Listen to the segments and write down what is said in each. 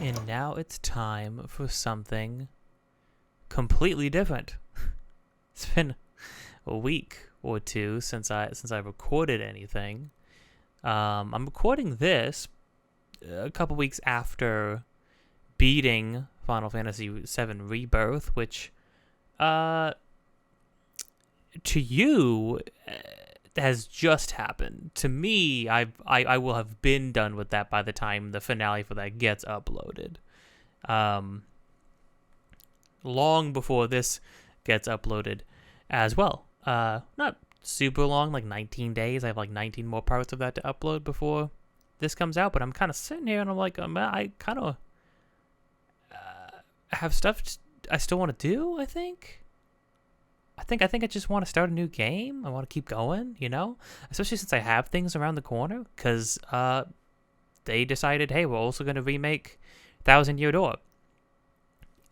And now it's time for something completely different. It's been a week or two since I recorded anything. I'm recording this a couple weeks after beating Final Fantasy VII Rebirth, which to you has just happened. To me, I will have been done with that by the time the finale for that gets uploaded. Long before this gets uploaded as well. Not super long, like 19 days. I have like 19 more parts of that to upload before this comes out, but I'm kind of sitting here and I'm like, I kind of have stuff I still want to do, I think I just want to start a new game. I want to keep going, especially since I have things around the corner, because they decided, hey, we're also going to remake Thousand Year Door.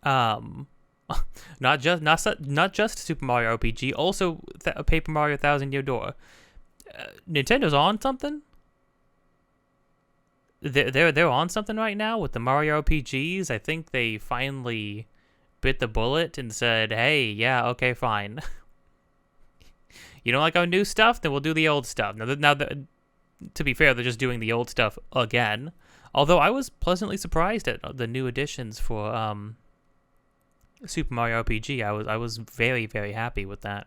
Not just Super Mario RPG, also Paper Mario Thousand Year Door. Nintendo's on something. They're on something right now with the Mario RPGs. I think they finally bit the bullet and said, hey, yeah, okay, fine. You don't like our new stuff? Then we'll do the old stuff. Now, to be fair, they're just doing the old stuff again. Although I was pleasantly surprised at the new additions for Super Mario RPG. I was very, very happy with that.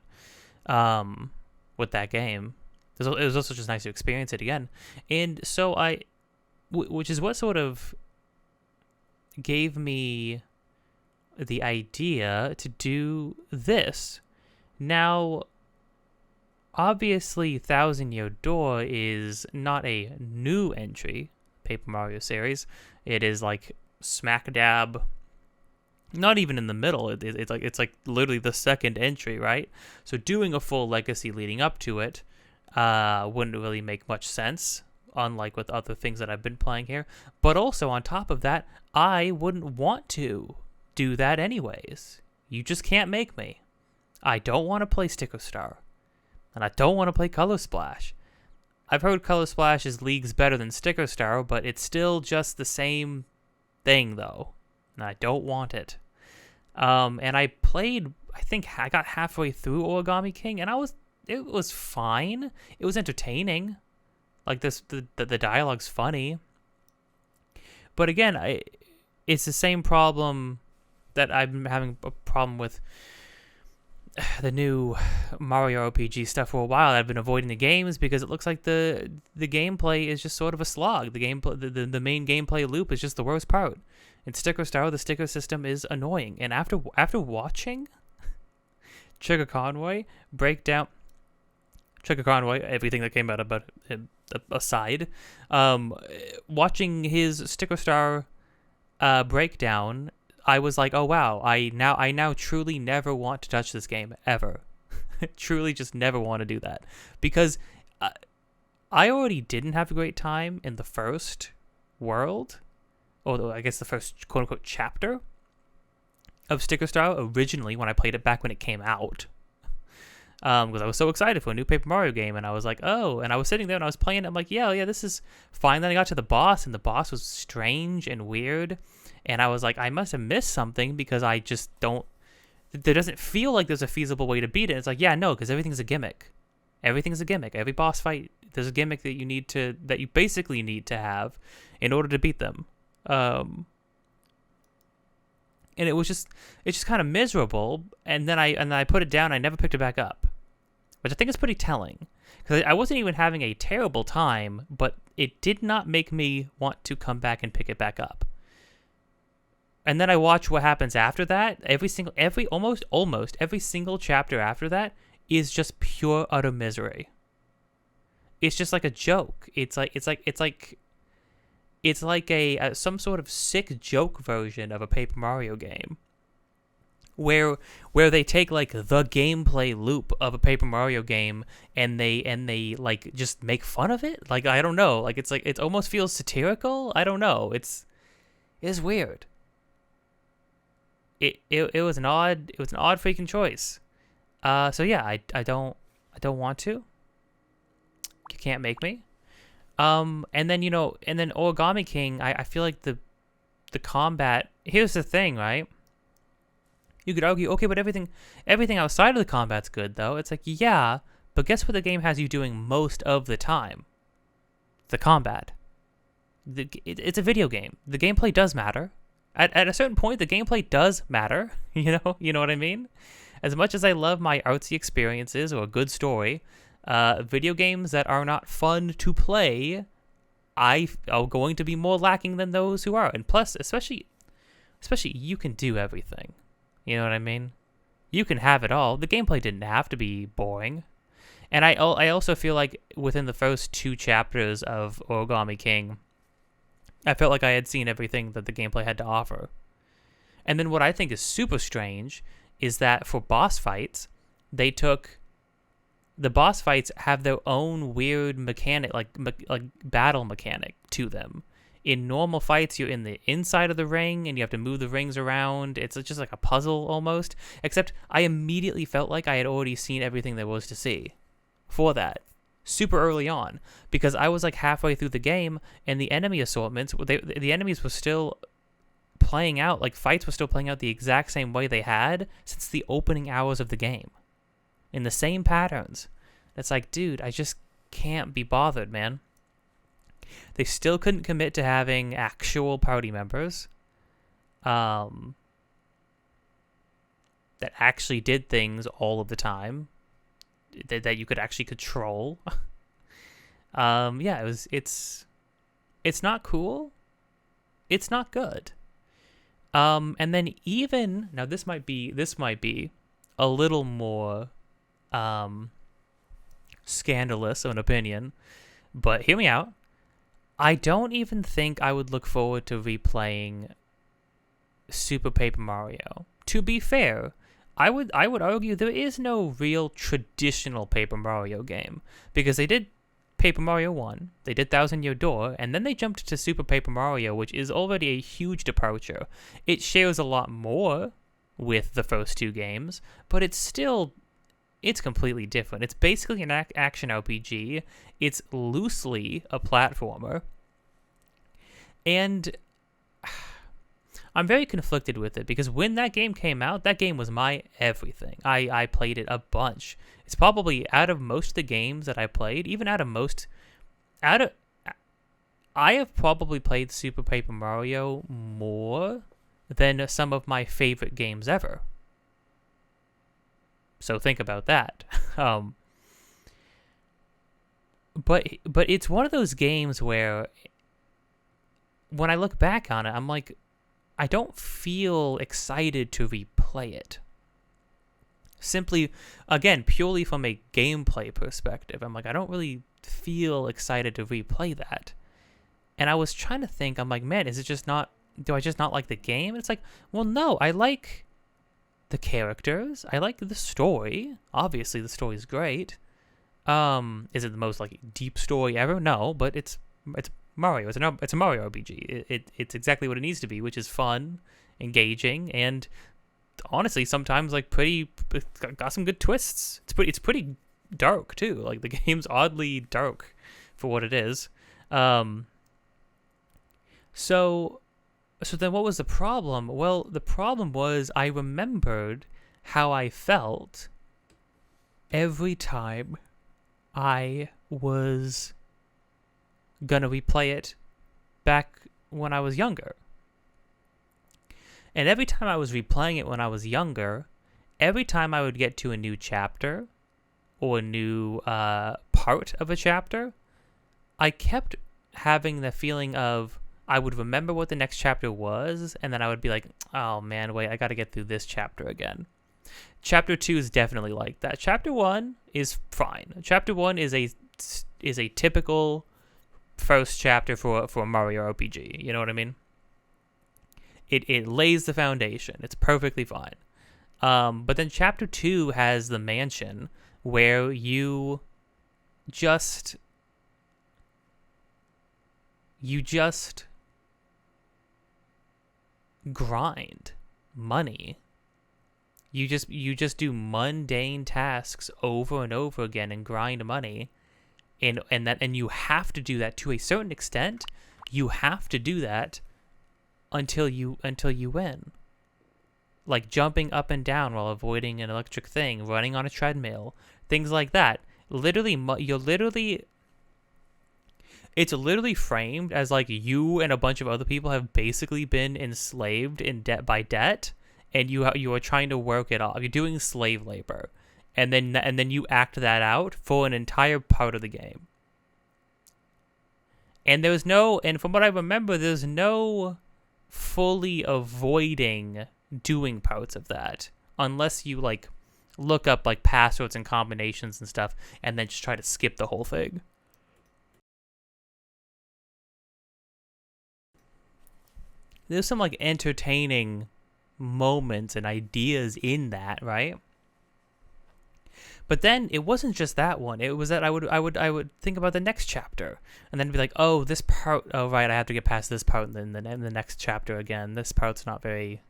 With that game. It was also just nice to experience it again. And so which is what sort of gave me the idea to do this. Now, obviously, Thousand Year Door is not a new entry, Paper Mario series. It is like smack dab, not even in the middle. It's like literally the second entry, right? So doing a full legacy leading up to it wouldn't really make much sense, unlike with other things that I've been playing here. But also on top of that, I wouldn't want to do that anyways. You just can't make me. I don't want to play Sticker Star, and I don't want to play Color Splash. I've heard Color Splash is leagues better than Sticker Star, but it's still just the same thing though, and I don't want it. And I played, I think I got halfway through Origami King, and it was fine. It was entertaining. Like the dialogue's funny. But again, it's the same problem that I'm having a problem with the new Mario RPG stuff for a while. I've been avoiding the games because it looks like the gameplay is just sort of a slog. The main gameplay loop is just the worst part. In Sticker Star, the sticker system is annoying. And after watching Trigger Conway break down Trigger Conway, everything that came out about him aside, watching his Sticker Star breakdown, I was like, oh wow, I now truly never want to touch this game ever. Truly just never want to do that, because I already didn't have a great time in the first world, or I guess the first quote unquote chapter of Sticker Star originally when I played it back when it came out. Because I was so excited for a new Paper Mario game, and I was like, oh, and I was sitting there and I was playing it. I'm like, yeah, this is fine. Then I got to the boss, and the boss was strange and weird, and I was like, I must have missed something, because I just don't, there doesn't feel like there's a feasible way to beat it. It's like, yeah, no, because everything's a gimmick. Everything's a gimmick. Every boss fight, there's a gimmick that you basically need to have in order to beat them. And it's just kind of miserable. And then I put it down. I never picked it back up, which I think is pretty telling, because I wasn't even having a terrible time, but it did not make me want to come back and pick it back up. And then I watch what happens after that. Almost every single chapter after that is just pure utter misery. It's just like a joke. It's like a some sort of sick joke version of a Paper Mario game, where they take like the gameplay loop of a Paper Mario game and they like just make fun of it. Like, I don't know. Like, it almost feels satirical. I don't know. It's weird. It was an odd freaking choice. So yeah, I don't want to. You can't make me. And then Origami King, I feel like the combat. Here's the thing, right? You could argue, okay, but everything outside of the combat's good, though. It's like, yeah, but guess what the game has you doing most of the time? The combat. It's a video game. The gameplay does matter. At a certain point, the gameplay does matter. You know what I mean? As much as I love my artsy experiences or a good story, video games that are not fun to play, are going to be more lacking than those who are. And plus, especially you can do everything. You know what I mean? You can have it all. The gameplay didn't have to be boring. And I also feel like within the first 2 chapters of Origami King, I felt like I had seen everything that the gameplay had to offer. And then what I think is super strange is that for boss fights, the boss fights have their own weird mechanic, like battle mechanic to them. In normal fights, you're in the inside of the ring, and you have to move the rings around. It's just like a puzzle almost, except I immediately felt like I had already seen everything there was to see for that. Super early on, because I was like halfway through the game, and the enemy assortments, the enemies were still playing out, like fights were still playing out the exact same way they had since the opening hours of the game, in the same patterns. It's like, dude, I just can't be bothered, man. They still couldn't commit to having actual party members that actually did things all of the time, that you could actually control. Yeah, it's not cool. It's not good. And then even now, this might be a little more scandalous of an opinion, but hear me out. I don't even think I would look forward to replaying Super Paper Mario. To be fair, I would argue there is no real traditional Paper Mario game, because they did Paper Mario 1, they did Thousand Year Door, and then they jumped to Super Paper Mario, which is already a huge departure. It shares a lot more with the first 2 games, but it's completely different. It's basically an action RPG. It's loosely a platformer. And I'm very conflicted with it, because when that game came out, that game was my everything. I played it a bunch. It's probably, out of most of the games that I played, I have probably played Super Paper Mario more than some of my favorite games ever. So think about that. But it's one of those games where, when I look back on it, I'm like, I don't feel excited to replay it. Simply, again, purely from a gameplay perspective, I'm like, I don't really feel excited to replay that. And I was trying to think, I'm like, man, do I just not like the game? And it's like, well, no, I like the characters. I like the story. Obviously, the story is great. Is it the most like deep story ever? No, but it's Mario. It's a Mario RPG. It's exactly what it needs to be, which is fun, engaging, and honestly, sometimes like it's got some good twists. It's pretty dark too. Like, the game's oddly dark for what it is. So then what was the problem? Well, the problem was I remembered how I felt every time I was gonna replay it back when I was younger. And every time I was replaying it when I was younger, every time I would get to a new chapter or a new part of a chapter, I kept having the feeling of, I would remember what the next chapter was, and then I would be like, oh man, wait, I gotta get through this chapter again. Chapter 2 is definitely like that. Chapter 1 is fine. Chapter 1 is a typical first chapter for a Mario RPG. You know what I mean? It lays the foundation. It's perfectly fine. But then Chapter 2 has the mansion, where you just grind money. You just do mundane tasks over and over again and grind money, and you have to do that to a certain extent. You have to do that until you win. Like jumping up and down while avoiding an electric thing, running on a treadmill, things like that. It's literally framed as like you and a bunch of other people have basically been enslaved in debt by debt, and you are trying to work it off. You're doing slave labor, and then you act that out for an entire part of the game. And and from what I remember, there's no fully avoiding doing parts of that unless you like look up like passwords and combinations and stuff, and then just try to skip the whole thing. There's some like entertaining moments and ideas in that, right? But then it wasn't just that one. It was that I would think about the next chapter, and then be like, oh, this part. Oh, right, I have to get past this part, and then in the next chapter again. This part's not very.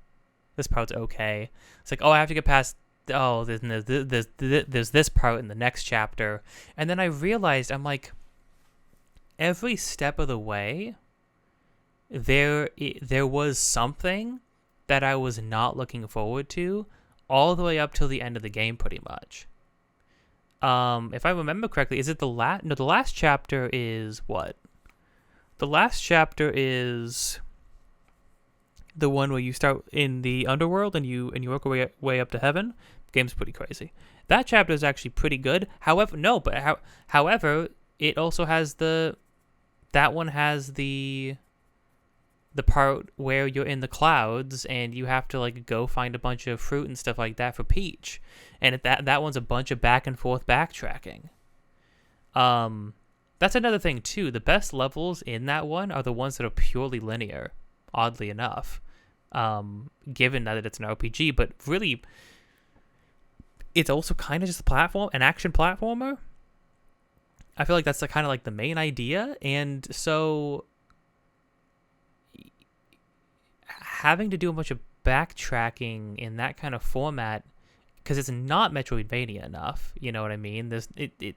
This part's okay. It's like, oh, I have to get past. Oh, there's this part in the next chapter, and then I realized I'm like, every step of the way, there was something that I was not looking forward to, all the way up till the end of the game, pretty much. If I remember correctly, is it the last? No, the last chapter is what? The last chapter is the one where you start in the underworld and you work your way up to heaven. Game's pretty crazy. That chapter is actually pretty good. However, it also has that one has the part where you're in the clouds and you have to like go find a bunch of fruit and stuff like that for Peach, and that one's a bunch of back and forth backtracking. That's another thing too. The best levels in that one are the ones that are purely linear, oddly enough, given that it's an RPG, but really it's also kind of just an action platformer. I feel like that's kind of like the main idea, and so having to do a bunch of backtracking in that kind of format, because it's not Metroidvania enough, you know what I mean? It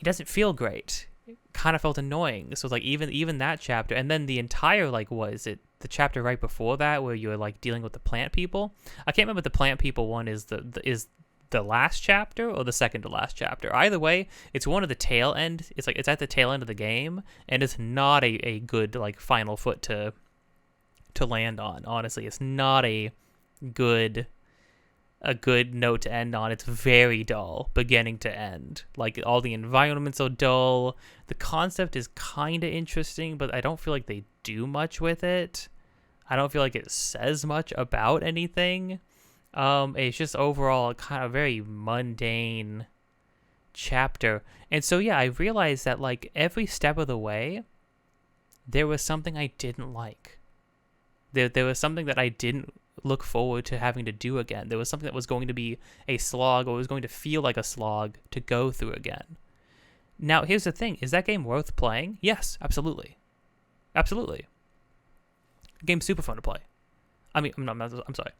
doesn't feel great. It kind of felt annoying. So like even that chapter, and then the entire like the chapter right before that where you're like dealing with the plant people. I can't remember if the plant people one is the last chapter or the second to last chapter. Either way, it's one of the tail end. It's at the tail end of the game, and it's not a good like final foot to land on. Honestly, it's not a good note to end on. It's very dull beginning to end. Like all the environments are dull. The concept is kind of interesting, but I don't feel like they do much with it. I don't feel like it says much about anything. It's just overall kind of very mundane chapter. And so yeah, I realized that like every step of the way there was something I didn't like. There was something that I didn't look forward to having to do again. There was something that was going to be a slog, or was going to feel like a slog to go through again. Now, here's the thing. Is that game worth playing? Yes, absolutely. Absolutely. The game's super fun to play. I'm sorry.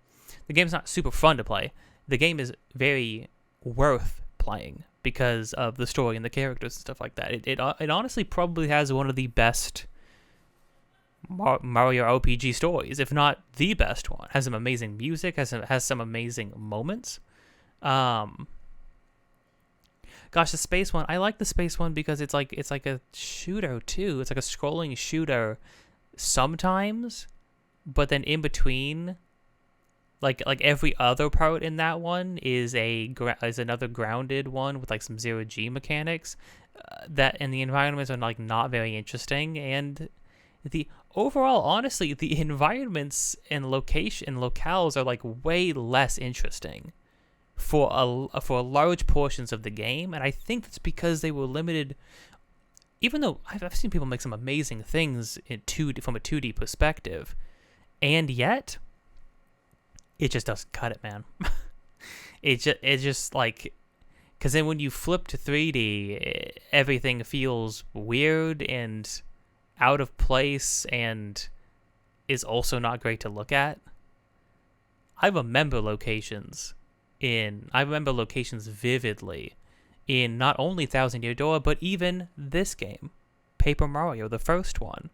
The game's not super fun to play. The game is very worth playing because of the story and the characters and stuff like that. It honestly probably has one of the best Mario RPG stories, if not the best one. Has some amazing music, has some amazing moments. Gosh, the space one, I like the space one because it's like a shooter too. It's like a scrolling shooter sometimes, but then in between, like every other part in that one is another grounded one with like some 0G mechanics, and the environments are like not very interesting, and the overall, honestly, the environments and locales are like way less interesting for large portions of the game, and I think that's because they were limited. Even though I've seen people make some amazing things from a 2D perspective, and yet it just doesn't cut it, man. It's just like, because then when you flip to 3D, everything feels weird and out of place and is also not great to look at. I remember locations vividly in not only Thousand Year Door, but even this game, Paper Mario, the first one.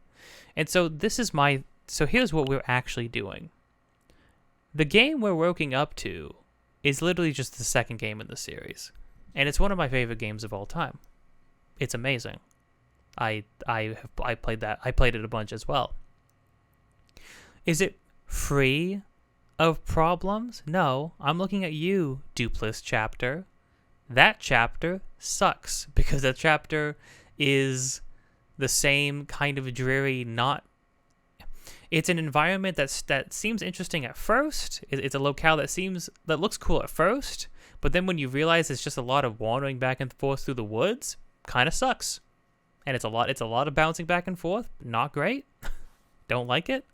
And so this is my So here's what we're actually doing. The game we're working up to is literally just the second game in the series, and it's one of my favorite games of all time. It's amazing. I played that. I played it a bunch as well. Is it free of problems? No. I'm looking at you, Dupless chapter. That chapter sucks because that chapter is the same kind of dreary, not... It's an environment that seems interesting at first. It's a locale that looks cool at first, but then when you realize it's just a lot of wandering back and forth through the woods, kind of sucks. And it's a lot of bouncing back and forth. Not great. Don't like it.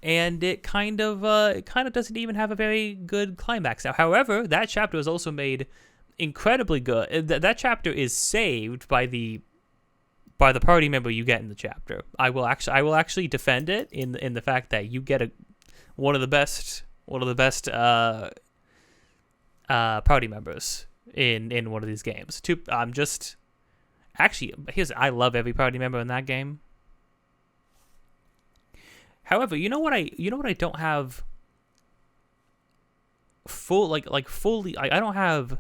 And it kind of doesn't even have a very good climax. Now, however, that chapter was also made incredibly good. That chapter is saved by the party member you get in the chapter. I will actually defend it in the fact that you get one of the best party members in one of these games. I love every party member in that game. However, you know what I don't have full fully. I don't have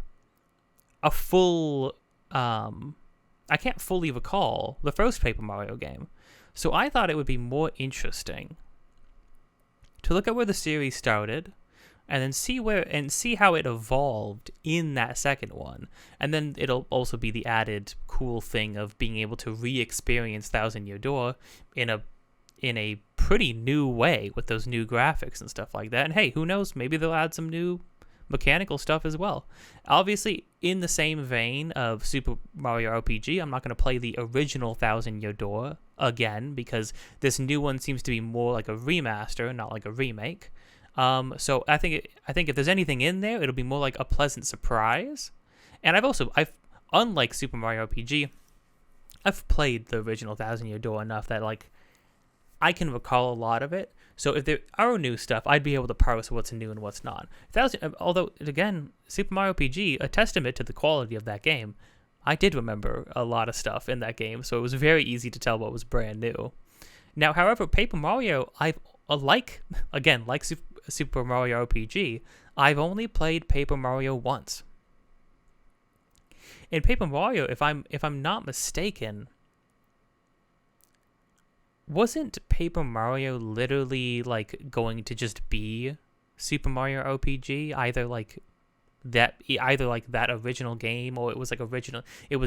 a full. I can't fully recall the first Paper Mario game, so I thought it would be more interesting to look at where the series started, and then see how it evolved in that second one, and then it'll also be the added cool thing of being able to re-experience Thousand Year Door in a pretty new way with those new graphics and stuff like that. And hey, who knows? Maybe they'll add some new mechanical stuff as well. Obviously, in the same vein of Super Mario RPG, I'm not going to play the original Thousand Year Door again because this new one seems to be more like a remaster, not like a remake. So I think if there's anything in there, it'll be more like a pleasant surprise. And I've unlike Super Mario RPG, I've played the original Thousand Year Door enough that like I can recall a lot of it. So if there are new stuff, I'd be able to parse what's new and what's not. Although, again, Super Mario RPG, a testament to the quality of that game, I did remember a lot of stuff in that game, so it was very easy to tell what was brand new. Now, however, Paper Mario, like Super Mario RPG, I've only played Paper Mario once. In Paper Mario, if I'm not mistaken, wasn't Paper Mario literally like going to just be Super Mario RPG, either like that original game, or it was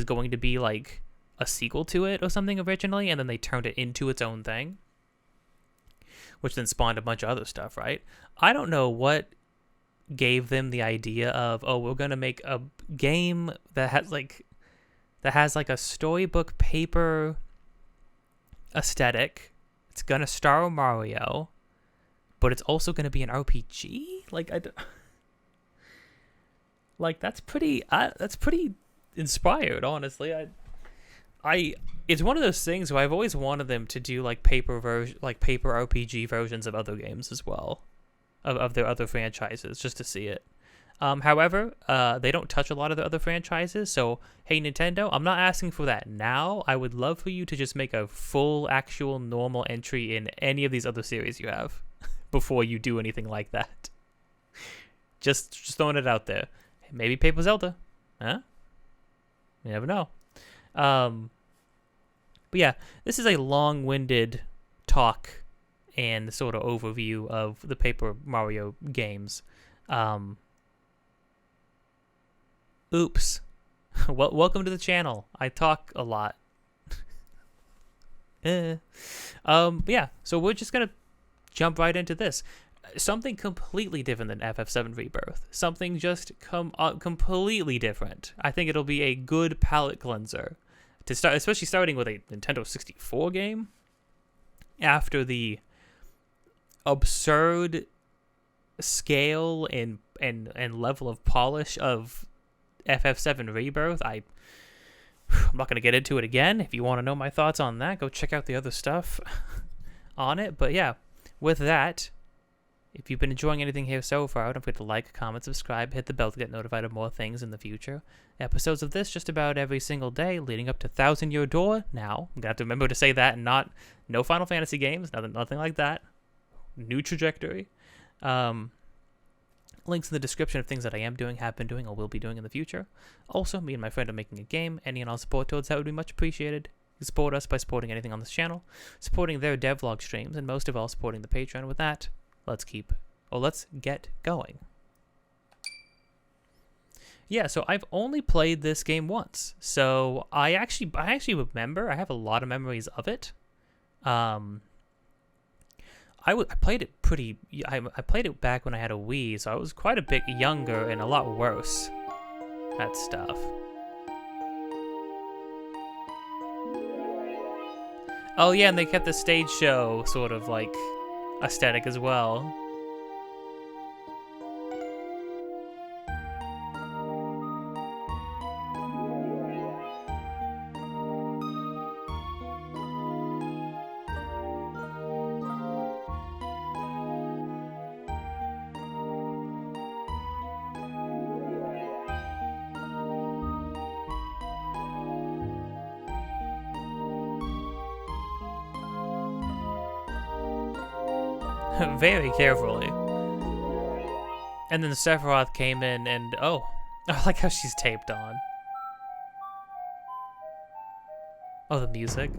going to be like a sequel to it or something originally, and then they turned it into its own thing, which then spawned a bunch of other stuff, right? I don't know what gave them the idea of, oh, we're gonna make a game that has like a storybook paper aesthetic. It's gonna star Mario, but it's also gonna be an RPG. That's pretty inspired, honestly. It's one of those things where I've always wanted them to do like paper RPG versions of other games as well, of their other franchises, just to see it. However, they don't touch a lot of the other franchises, so hey, Nintendo, I'm not asking for that now. I would love for you to just make a full, actual, normal entry in any of these other series you have before you do anything like that. Just throwing it out there. Maybe Paper Zelda, huh? You never know. But yeah, this is a long-winded talk and sort of overview of the Paper Mario games. Oops. Welcome to the channel. I talk a lot. Yeah, so we're just gonna jump right into this. Something completely different than FF7 Rebirth. Something just completely different. I think it'll be a good palate cleanser to start, especially starting with a Nintendo 64 game after the absurd scale and level of polish of FF7 Rebirth. I'm not going to get into it again. If you want to know my thoughts on that, go check out the other stuff on it. But yeah, with that, If you've been enjoying anything here so far, don't forget to like, comment, subscribe, hit the bell to get notified of more things in the future. Episodes of this just about every single day, leading up to 1,000 Year Door. Now, I'm going to have to remember to say that, and no Final Fantasy games, nothing like that. New trajectory. Links in the description of things that I am doing, have been doing, or will be doing in the future. Also, me and my friend are making a game. Any and all support towards that would be much appreciated. You can support us by supporting anything on this channel, supporting their devlog streams, and most of all, supporting the Patreon. With that, let's get going. Yeah, so I've only played this game once. So I actually remember, I have a lot of memories of it. I played it I played it back when I had a Wii, so I was quite a bit younger and a lot worse at stuff. Oh yeah, and they kept the stage show sort of like aesthetic as well. Very carefully. And then Sephiroth came in and, oh, I like how she's taped on. Oh, the music.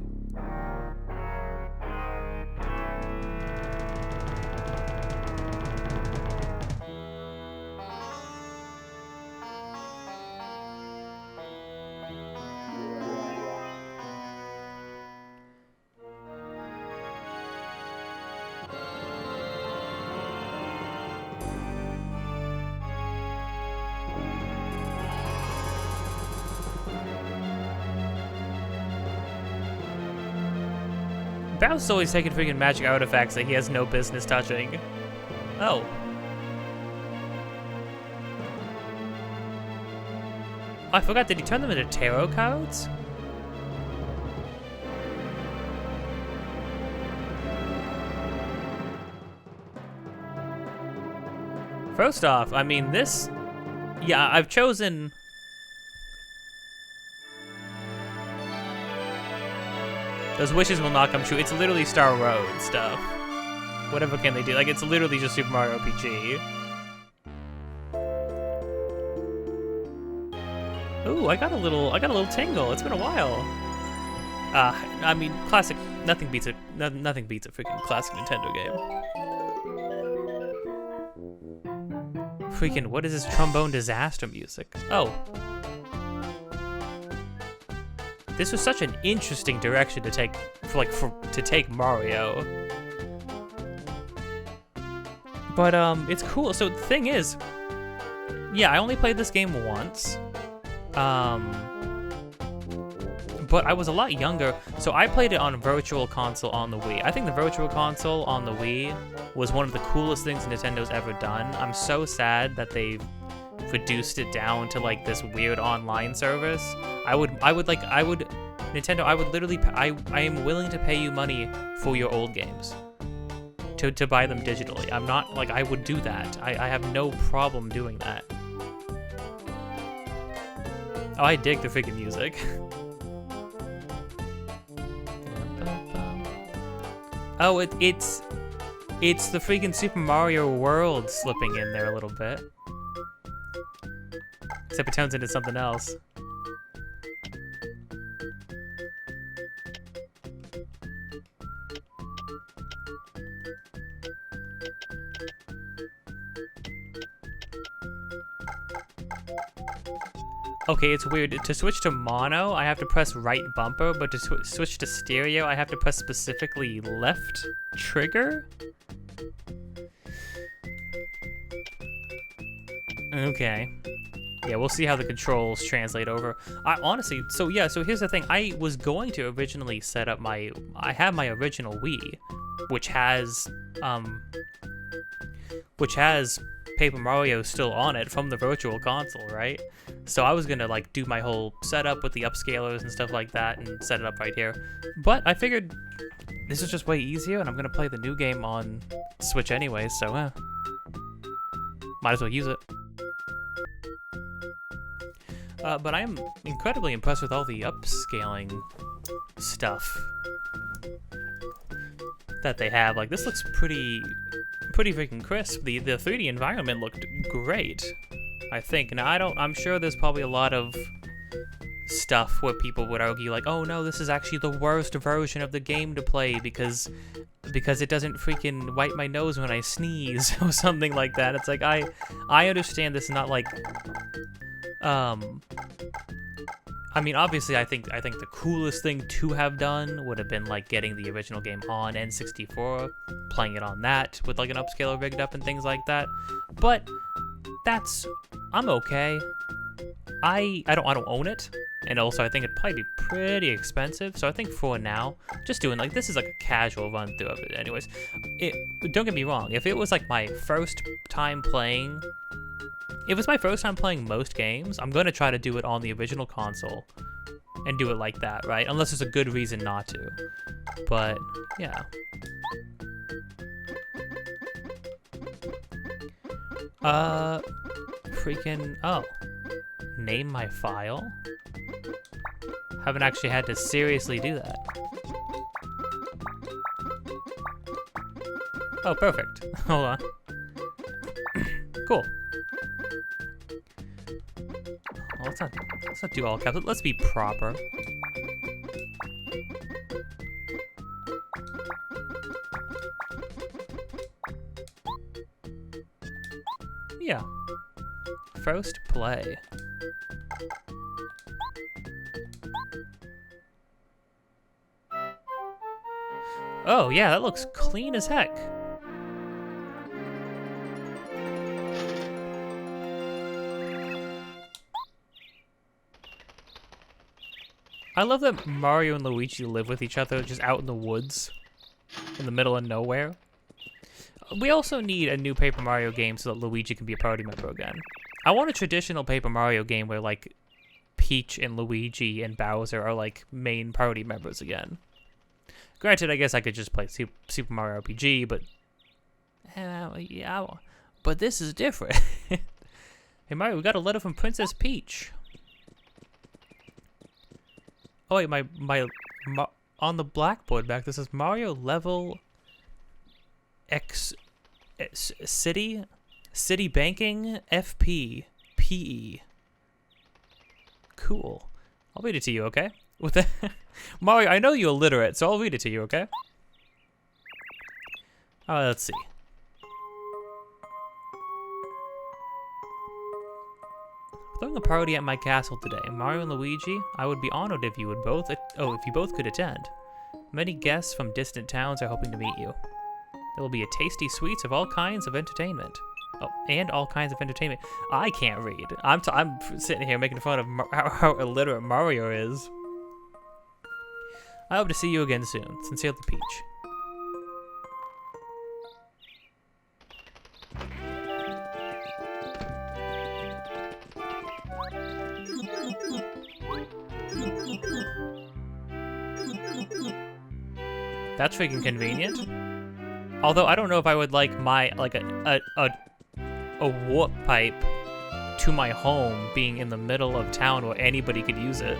Bowser's always taking freaking magic artifacts that he has no business touching. Oh. I forgot, did he turn them into tarot cards? First off, I mean, this... Yeah, I've chosen... Those wishes will not come true. It's literally Star Road stuff. Whatever can they do? Like, it's literally just Super Mario RPG. Ooh, I got a little tingle. It's been a while. I mean, classic. Nothing beats a freaking classic Nintendo game. Freaking, what is this trombone disaster music? Oh. This was such an interesting direction to take, to take Mario. But it's cool. So the thing is, yeah, I only played this game once. But I was a lot younger, so I played it on Virtual Console on the Wii. I think the Virtual Console on the Wii was one of the coolest things Nintendo's ever done. I'm so sad that they've reduced it down to like this weird online service. Nintendo, I would literally, I am willing to pay you money for your old games. To buy them digitally. I'm not, like, I would do that. I have no problem doing that. Oh, I dig the freaking music. Oh, it's the freaking Super Mario World slipping in there a little bit. Except it turns into something else. Okay, it's weird. To switch to mono, I have to press right bumper, but to switch to stereo, I have to press specifically left trigger? Okay. Yeah, we'll see how the controls translate over. Honestly, so here's the thing. I was going to originally set up I have my original Wii, which has Paper Mario still on it from the Virtual Console, right? So I was gonna like do my whole setup with the upscalers and stuff like that and set it up right here. But I figured this is just way easier, and I'm gonna play the new game on Switch anyway, so might as well use it. But I am incredibly impressed with all the upscaling stuff that they have. Like, this looks pretty freaking crisp. The 3D environment looked great, I think. Now I'm sure there's probably a lot of stuff where people would argue like, oh no, this is actually the worst version of the game to play because it doesn't freaking wipe my nose when I sneeze or something like that. It's like, I understand this is not like, I mean, obviously, I think the coolest thing to have done would have been like getting the original game on N64, playing it on that with like an upscaler rigged up and things like that. But I'm okay. I don't own it, and also I think it'd probably be pretty expensive. So I think for now, just doing like this is like a casual run through of it. Anyways, don't get me wrong. If it was like my first time playing. If it's my first time playing most games, I'm going to try to do it on the original console and do it like that, right? Unless there's a good reason not to. But, yeah. Oh. Name my file? Haven't actually had to seriously do that. Oh, perfect. Hold on. Cool. Well, let's not do all caps. Let's be proper. Yeah. First play. Oh, yeah, that looks clean as heck. I love that Mario and Luigi live with each other just out in the woods, in the middle of nowhere. We also need a new Paper Mario game so that Luigi can be a party member again. I want a traditional Paper Mario game where, like, Peach and Luigi and Bowser are, like, main party members again. Granted, I guess I could just play Super Mario RPG, but... yeah, but this is different. Hey, Mario, we got a letter from Princess Peach. Oh wait, on the blackboard back, this is Mario level X city banking FP PE. Cool. I'll read it to you, okay? With the Mario, I know you're illiterate, so I'll read it to you, okay? Let's see. Throwing a party at my castle today. Mario and Luigi, I would be honored if you would both could attend. Many guests from distant towns are hoping to meet you. There will be a tasty sweets of all kinds of entertainment. Oh, and all kinds of entertainment. I can't read. I'm sitting here making fun of how illiterate Mario is. I hope to see you again soon. Sincerely, Peach. That's freaking convenient. Although I don't know if I would like a warp pipe to my home being in the middle of town where anybody could use it.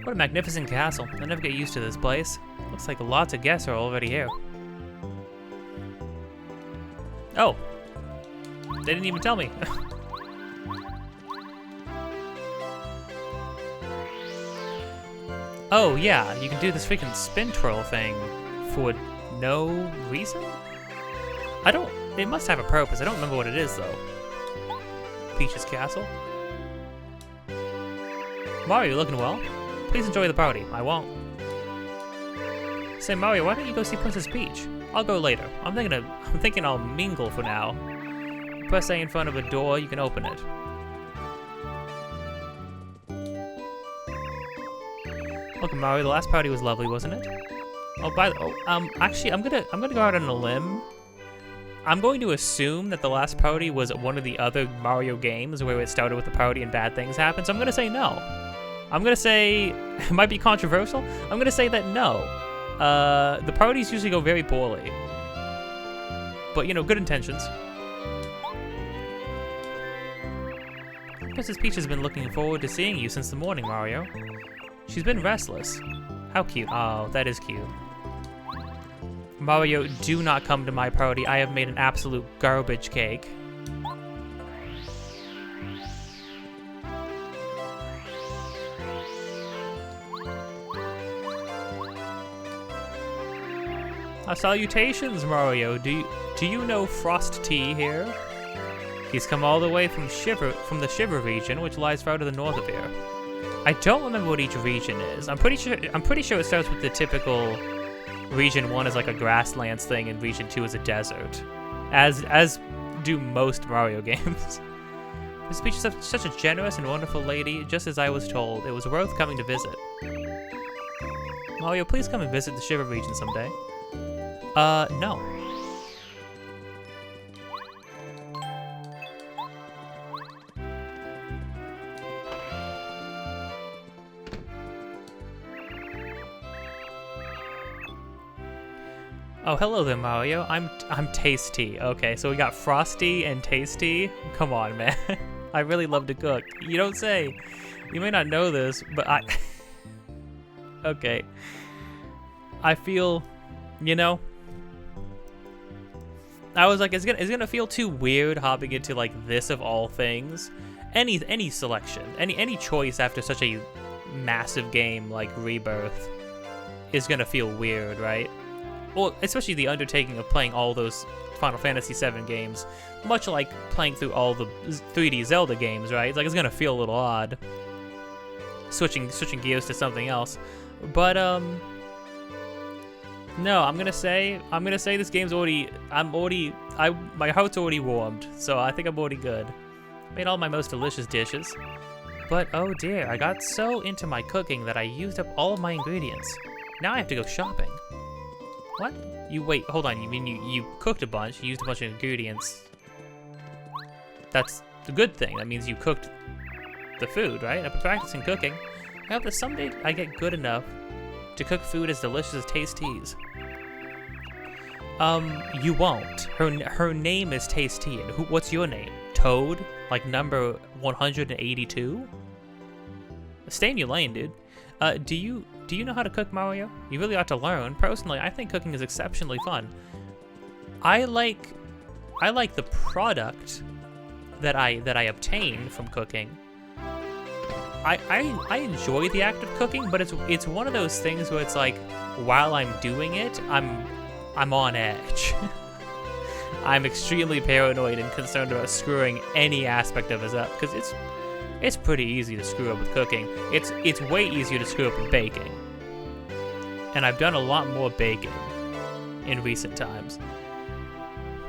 What a magnificent castle. I never get used to this place. Looks like lots of guests are already here. Oh, they didn't even tell me. Oh yeah, you can do this freaking spin twirl thing for no reason? It must have a purpose. I don't remember what it is though. Peach's castle. Mario, you looking well? Please enjoy the party. I won't. Say Mario, why don't you go see Princess Peach? I'll go later. I'm thinking I'll mingle for now. Press A in front of a door, you can open it. Welcome, Mario. The last party was lovely, wasn't it? Oh, actually, I'm gonna go out on a limb. I'm going to assume that the last party was one of the other Mario games where it started with the party and bad things happened. So I'm gonna say no. I'm gonna say it might be controversial. I'm gonna say that no. The parties usually go very poorly, but you know, good intentions. Princess Peach has been looking forward to seeing you since the morning, Mario. She's been restless. How cute. Oh, that is cute. Mario, do not come to my party. I have made an absolute garbage cake. Salutations, Mario. Do you know Frost Tea here? He's come all the way from the Shiver region, which lies far to the north of here. I don't remember what each region is. I'm pretty sure it starts with the typical Region 1 is like a grasslands thing, and Region 2 is a desert, as do most Mario games. Miss Peach is such a generous and wonderful lady, just as I was told. It was worth coming to visit. Mario, please come and visit the Shiver region someday. No. Oh, hello there, Mario. I'm Tasty. Okay, so we got Frosty and Tasty. Come on, man. I really love to cook. You don't say. You may not know this, but I... Okay. I feel, you know... I was like, it's gonna feel too weird hopping into like this of all things. Any selection, any choice after such a massive game like Rebirth is gonna feel weird, right? Well, especially the undertaking of playing all those Final Fantasy VII games, much like playing through all the 3D Zelda games, right? It's like it's gonna feel a little odd, switching gears to something else. But no, I'm gonna say this game's my heart's already warmed, so I think I'm already good. Made all my most delicious dishes, but oh dear, I got so into my cooking that I used up all of my ingredients. Now I have to go shopping. What? Wait, hold on, you mean you cooked a bunch, you used a bunch of ingredients. That's the good thing, that means you cooked the food, right? I've been practicing cooking. I hope that someday I get good enough to cook food as delicious as Tasty's. You won't. Her name is Tasty, and what's your name? Toad? Like number 182? Stay in your lane, dude. Do you know how to cook, Mario? You really ought to learn. Personally, I think cooking is exceptionally fun. I like the product that I obtain from cooking. I enjoy the act of cooking, but it's one of those things where it's like, while I'm doing it, I'm on edge. I'm extremely paranoid and concerned about screwing any aspect of it up, because it's pretty easy to screw up with cooking. It's way easier to screw up with baking. And I've done a lot more baking in recent times.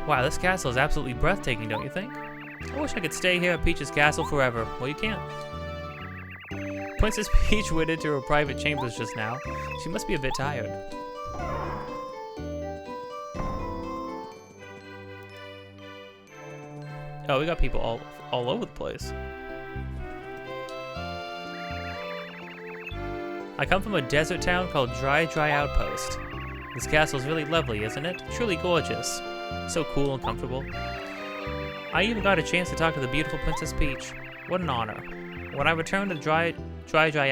Wow, this castle is absolutely breathtaking, don't you think? I wish I could stay here at Peach's castle forever. Well, you can't. Princess Peach went into her private chambers just now. She must be a bit tired. Oh, we got people all over the place. I come from a desert town called Dry Outpost. This castle's really lovely, isn't it? Truly gorgeous. So cool and comfortable. I even got a chance to talk to the beautiful Princess Peach. What an honor. When I return to Dry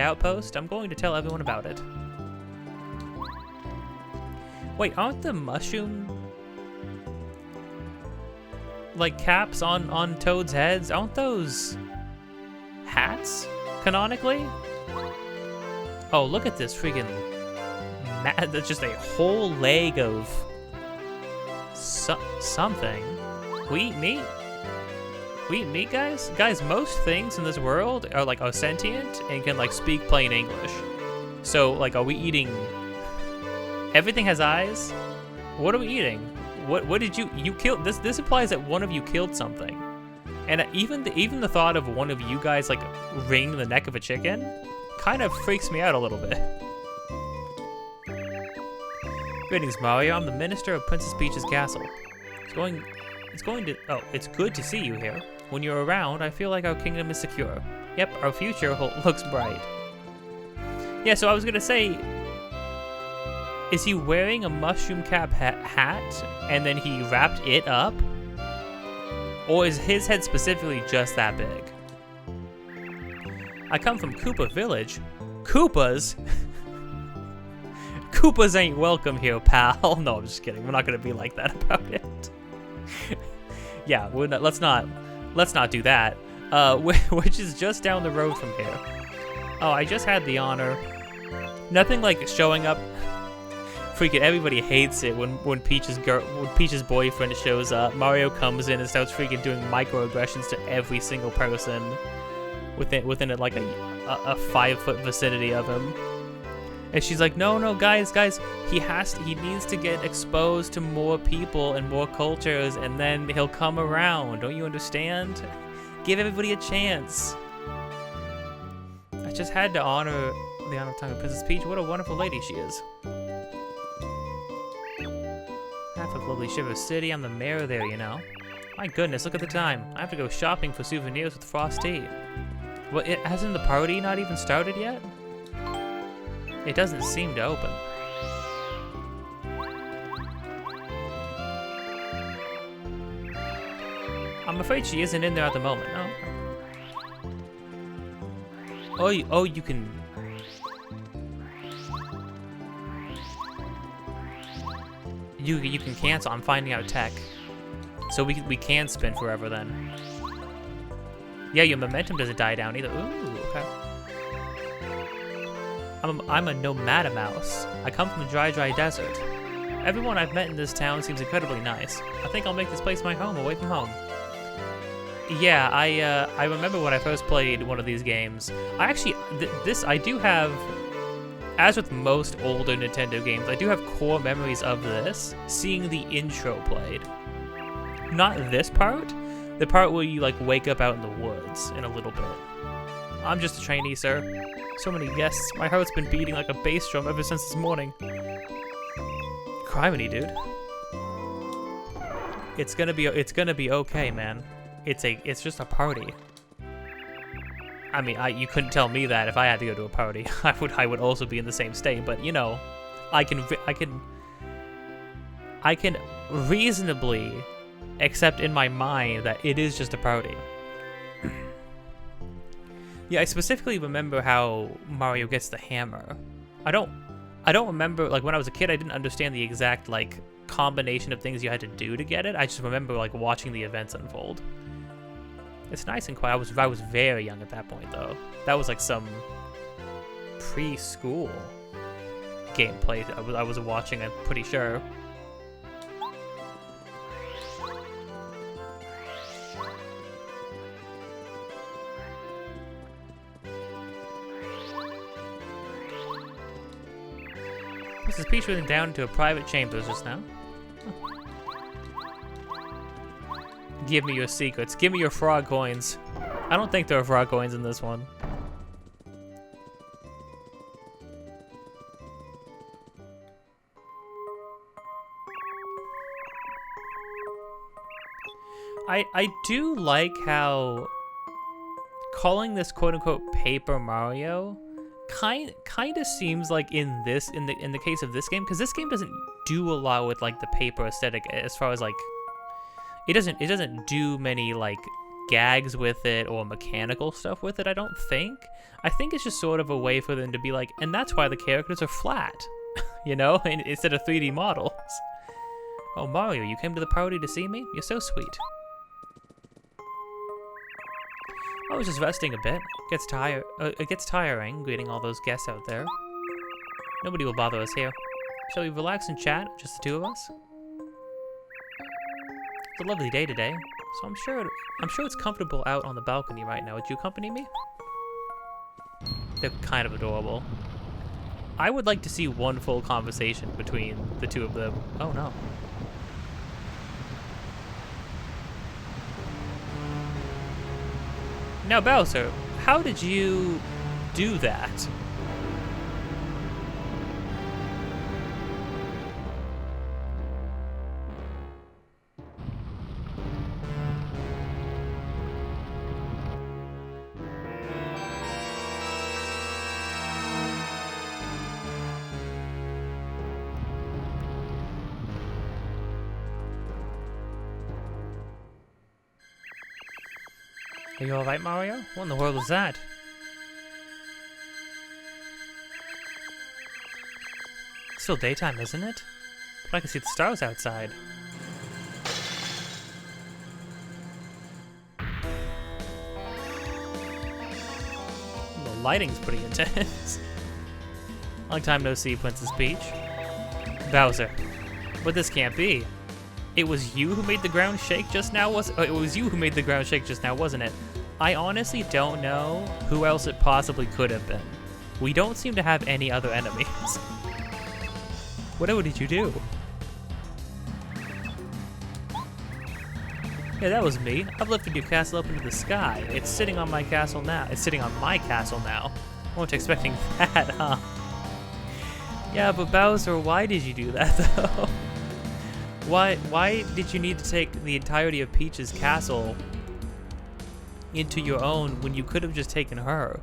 Outpost, I'm going to tell everyone about it. Wait, aren't the mushroom like caps on Toad's heads? Aren't those hats canonically? Oh, look at this freaking that's just a whole leg of something. We eat meat? We eat meat, guys? Guys, most things in this world are sentient and can like speak plain English. So like, are we eating? Everything has eyes. What are we eating? What did you kill? This implies that one of you killed something, and even the thought of one of you guys like wringing the neck of a chicken kind of freaks me out a little bit. Greetings, Mario. I'm the minister of Princess Peach's castle. It's good to see you here. When you're around, I feel like our kingdom is secure. Yep, our future looks bright. Yeah, so I was gonna say, is he wearing a mushroom cap hat and then he wrapped it up? Or is his head specifically just that big? I come from Koopa Village. Koopas? Koopas ain't welcome here, pal. No, I'm just kidding. We're not gonna be like that about it. Yeah, let's not do that. Which is just down the road from here. Oh, I just had the honor. Nothing like showing up. Freaking everybody hates it when Peach's boyfriend shows up. Mario comes in and starts freaking doing microaggressions to every single person within like a 5-foot vicinity of him. And she's like, no, guys, he needs to get exposed to more people and more cultures, and then he'll come around. Don't you understand? Give everybody a chance. I just had to honor the honor of time of Princess Peach. What a wonderful lady she is. Half of lovely Shiver City. I'm the mayor there, you know. My goodness, look at the time. I have to go shopping for souvenirs with Frosty. Well, hasn't the party not even started yet? It doesn't seem to open. I'm afraid she isn't in there at the moment. Oh, you can... You can cancel. I'm finding out tech. So we can spin forever then. Yeah, your momentum doesn't die down either. Ooh, okay. I'm a nomada mouse. I come from the dry desert. Everyone I've met in this town seems incredibly nice. I think I'll make this place my home, away from home. Yeah, I remember when I first played one of these games. I actually, I do have, as with most older Nintendo games, I do have core memories of this, seeing the intro played. Not this part, the part where you like wake up out in the woods in a little bit. I'm just a trainee, sir. So many guests. My heart's been beating like a bass drum ever since this morning. Criminy, dude. It's gonna be okay, man. It's just a party. I mean, you couldn't tell me that if I had to go to a party. I would also be in the same state, but you know, I can reasonably accept in my mind that it is just a party. Yeah, I specifically remember how Mario gets the hammer. I don't remember, like when I was a kid, I didn't understand the exact like combination of things you had to do to get it. I just remember like watching the events unfold. It's nice and quiet. I was very young at that point though. That was like some preschool gameplay I was watching, I'm pretty sure. Princess Peach went down into a private chamber just now. Give me your secrets. Give me your frog coins. I don't think there are frog coins in this one. I do like how calling this quote-unquote Paper Mario kind of seems like in the case of this game, because this game doesn't do a lot with like the paper aesthetic as far as like it doesn't do many like gags with it or mechanical stuff with it. I don't think. I think it's just sort of a way for them to be like, and that's why the characters are flat, you know, instead of 3D models. Oh, Mario, you came to the party to see me? You're so sweet. I was just resting a bit. It gets tiring greeting all those guests out there. Nobody will bother us here. Shall we relax and chat, just the two of us? It's a lovely day today, so I'm sure it's comfortable out on the balcony right now. Would you accompany me? They're kind of adorable. I would like to see one full conversation between the two of them. Oh no. Now, Bowser, how did you do that? Are you alright, Mario? What in the world was that? It's still daytime, isn't it? But I can see the stars outside. The lighting's pretty intense. Long time no see, Princess Peach. Bowser. But this can't be. It was you who made the ground shake just now, it was you who made the ground shake just now, wasn't it? I honestly don't know who else it possibly could have been. We don't seem to have any other enemies. Whatever did you do? Yeah, that was me. I've lifted your castle up into the sky. It's sitting on my castle now. It's sitting on my castle now. Weren't expecting that, huh? Yeah, but Bowser, why did you do that, though? Why did you need to take the entirety of Peach's castle into your own when you could have just taken her?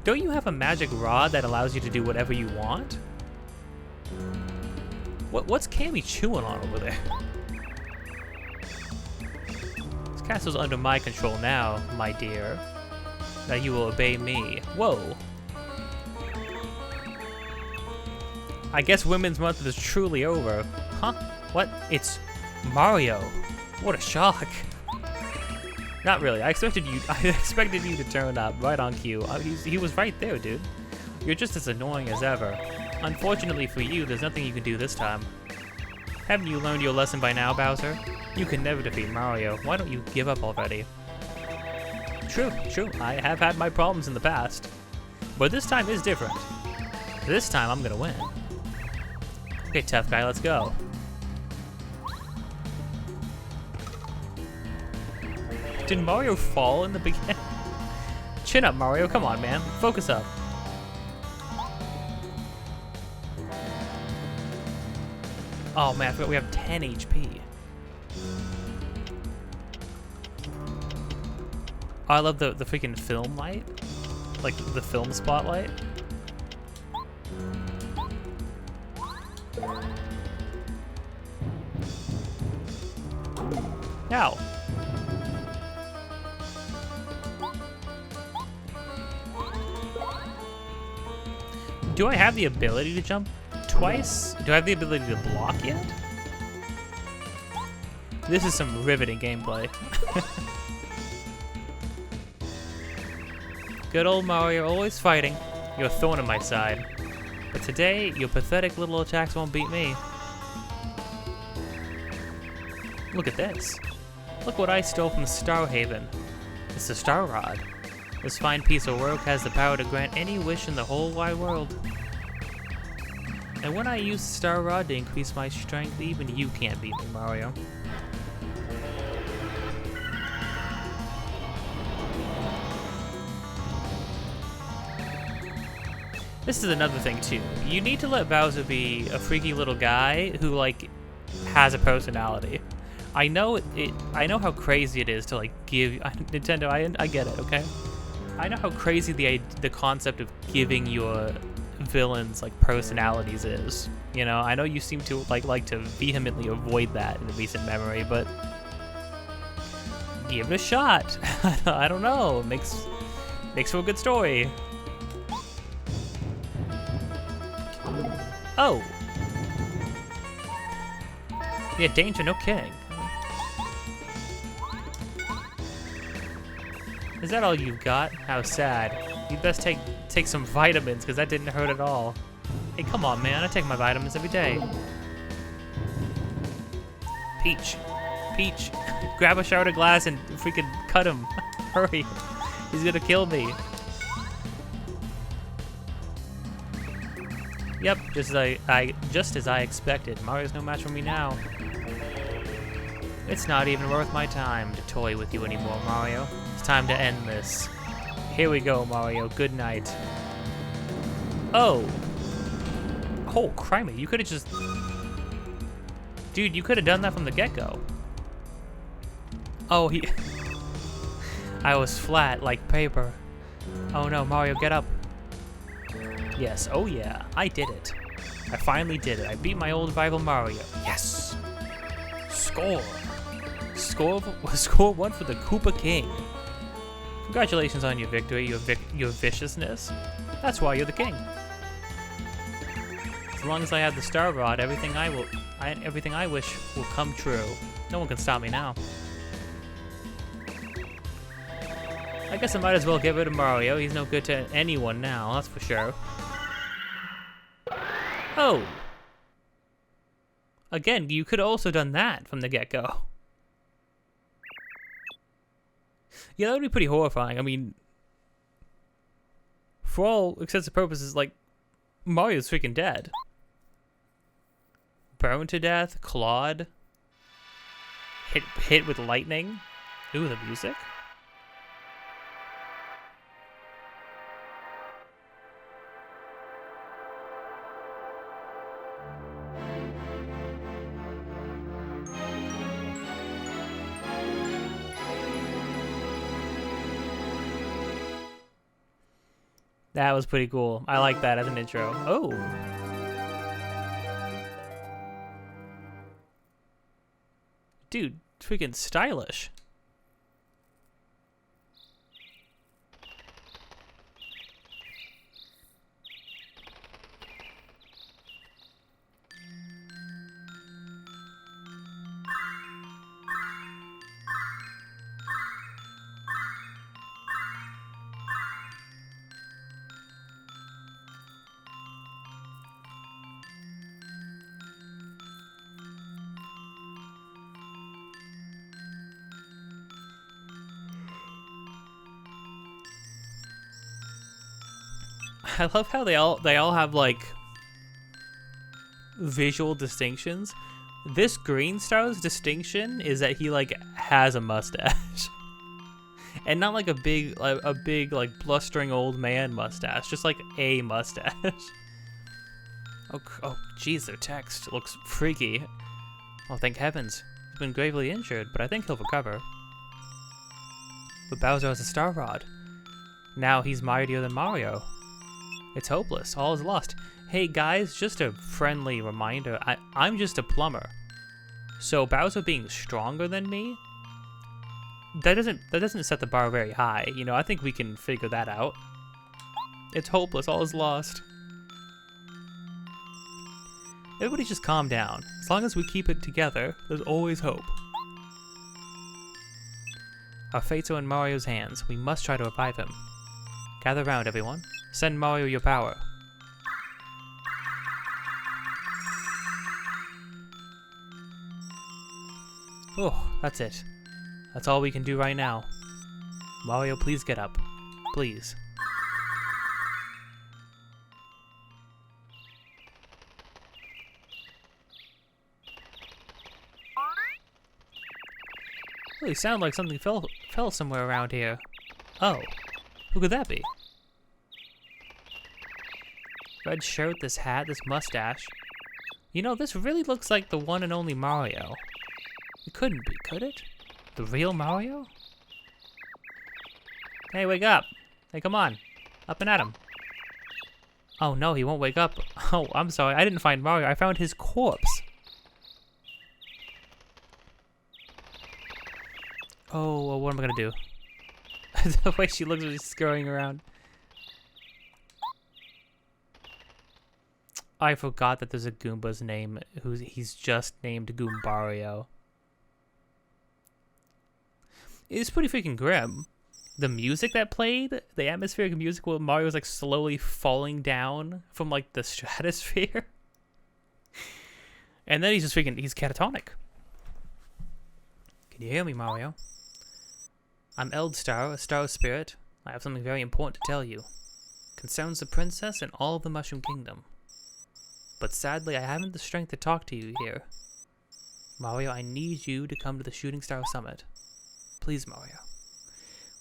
Don't you have a magic rod that allows you to do whatever you want? What's Cammy chewing on over there? This castle's under my control now, my dear. Now you will obey me. Whoa. I guess Women's Month is truly over. Huh? What? It's Mario. What a shock. Not really. I expected you to turn up right on cue. He was right there, dude. You're just as annoying as ever. Unfortunately for you, there's nothing you can do this time. Haven't you learned your lesson by now, Bowser? You can never defeat Mario. Why don't you give up already? True. I have had my problems in the past. But this time is different. This time, I'm gonna win. Okay, tough guy, let's go. Did Mario fall in the beginning? Chin up, Mario. Come on, man. Focus up. Oh, man. I forgot we have 10 HP. Oh, I love the freaking film light. Like, the film spotlight. Ow. Do I have the ability to jump twice? Do I have the ability to block yet? This is some riveting gameplay. Good old Mario, always fighting. You're a thorn in my side. But today, your pathetic little attacks won't beat me. Look at this. Look what I stole from Star Haven. It's the Star Rod. This fine piece of work has the power to grant any wish in the whole wide world. And when I use the Star Rod to increase my strength, even you can't beat me, Mario. This is another thing too. You need to let Bowser be a freaky little guy who like has a personality. I know how crazy it is to like give Nintendo. I get it, okay? I know how crazy the concept of giving your villains like personalities is. You know, I know you seem to like to vehemently avoid that in recent memory, but give it a shot. I don't know. Makes for a good story. Oh. Yeah, danger, no kidding. Is that all you've got? How sad. You'd best take some vitamins, because that didn't hurt at all. Hey, come on, man. I take my vitamins every day. Peach. Grab a shard of glass and freaking cut him. Hurry. He's gonna kill me. Yep, just as I expected. Mario's no match for me now. It's not even worth my time to toy with you anymore, Mario. It's time to end this. Here we go, Mario. Good night. Oh. Oh, crimey. You could have just... Dude, you could have done that from the get-go. Oh, he... I was flat like paper. Oh no, Mario, get up. Yes, oh yeah, I did it. I finally did it. I beat my old rival Mario. Yes! Score! Score one for the Koopa King. Congratulations on your victory, your viciousness. That's why you're the king. As long as I have the Star Rod, everything I wish will come true. No one can stop me now. I guess I might as well get rid of Mario. He's no good to anyone now, that's for sure. Oh! Again, you could have also done that from the get-go. Yeah, that would be pretty horrifying. I mean, for all extensive purposes, like, Mario's freaking dead. Burned to death, clawed, hit with lightning. Ooh, the music. That was pretty cool. I like that as an intro. Oh. Dude, freaking stylish. I love how they all have like visual distinctions. This Green Star's distinction is that he like has a mustache. And not like a big like blustering old man mustache, just like a mustache. Oh geez, their text looks freaky. Well, thank heavens. He's been gravely injured, but I think he'll recover. But Bowser has a Star Rod. Now he's mightier than Mario. It's hopeless. All is lost. Hey guys, just a friendly reminder. I'm just a plumber. So Bowser being stronger than me, that doesn't set the bar very high. You know, I think we can figure that out. It's hopeless. All is lost. Everybody just calm down. As long as we keep it together, there's always hope. Our fates are in Mario's hands. We must try to revive him. Gather round, everyone. Send Mario your power. Oh, that's it. That's all we can do right now. Mario, please get up. Please. Really sound like something fell somewhere around here. Oh, who could that be? Red shirt, this hat, this mustache. You know, this really looks like the one and only Mario. It couldn't be, could it? The real Mario? Hey, wake up! Hey, come on. Up and at him. Oh no, he won't wake up. Oh, I'm sorry, I didn't find Mario, I found his corpse. Oh, well, what am I gonna do? The way she looks when she's scurrying around. I forgot that there's a Goomba's name he's just named Goombario. It's pretty freaking grim. The music that played, the atmospheric music where Mario's like slowly falling down from like the stratosphere. And then he's catatonic. Can you hear me, Mario? I'm Eldstar, a star spirit. I have something very important to tell you. Concerns the princess and all of the Mushroom Kingdom. But sadly, I haven't the strength to talk to you here. Mario, I need you to come to the Shooting Star Summit. Please, Mario.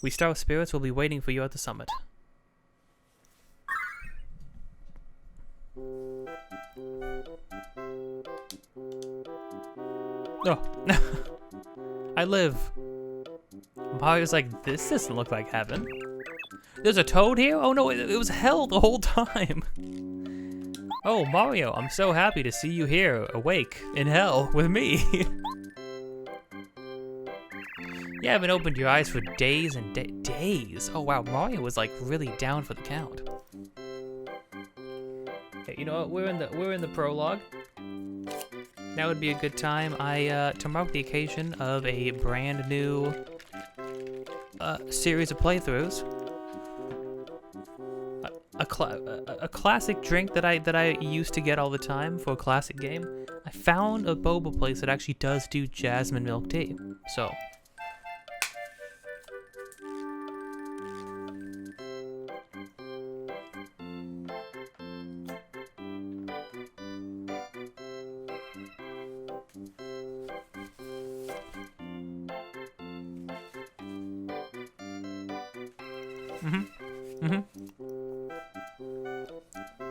We Star Spirits will be waiting for you at the summit. Oh. I live. Mario's like, this doesn't look like heaven. There's a toad here? Oh no, it was hell the whole time. Oh, Mario, I'm so happy to see you here, awake, in hell, with me. You haven't opened your eyes for days and days. Oh wow, Mario was like really down for the count. Okay, you know what? We're in the prologue. That would be a good time. To mark the occasion of a brand new series of playthroughs. A classic drink that I used to get all the time for a classic game. I found a boba place that actually does do jasmine milk tea. So.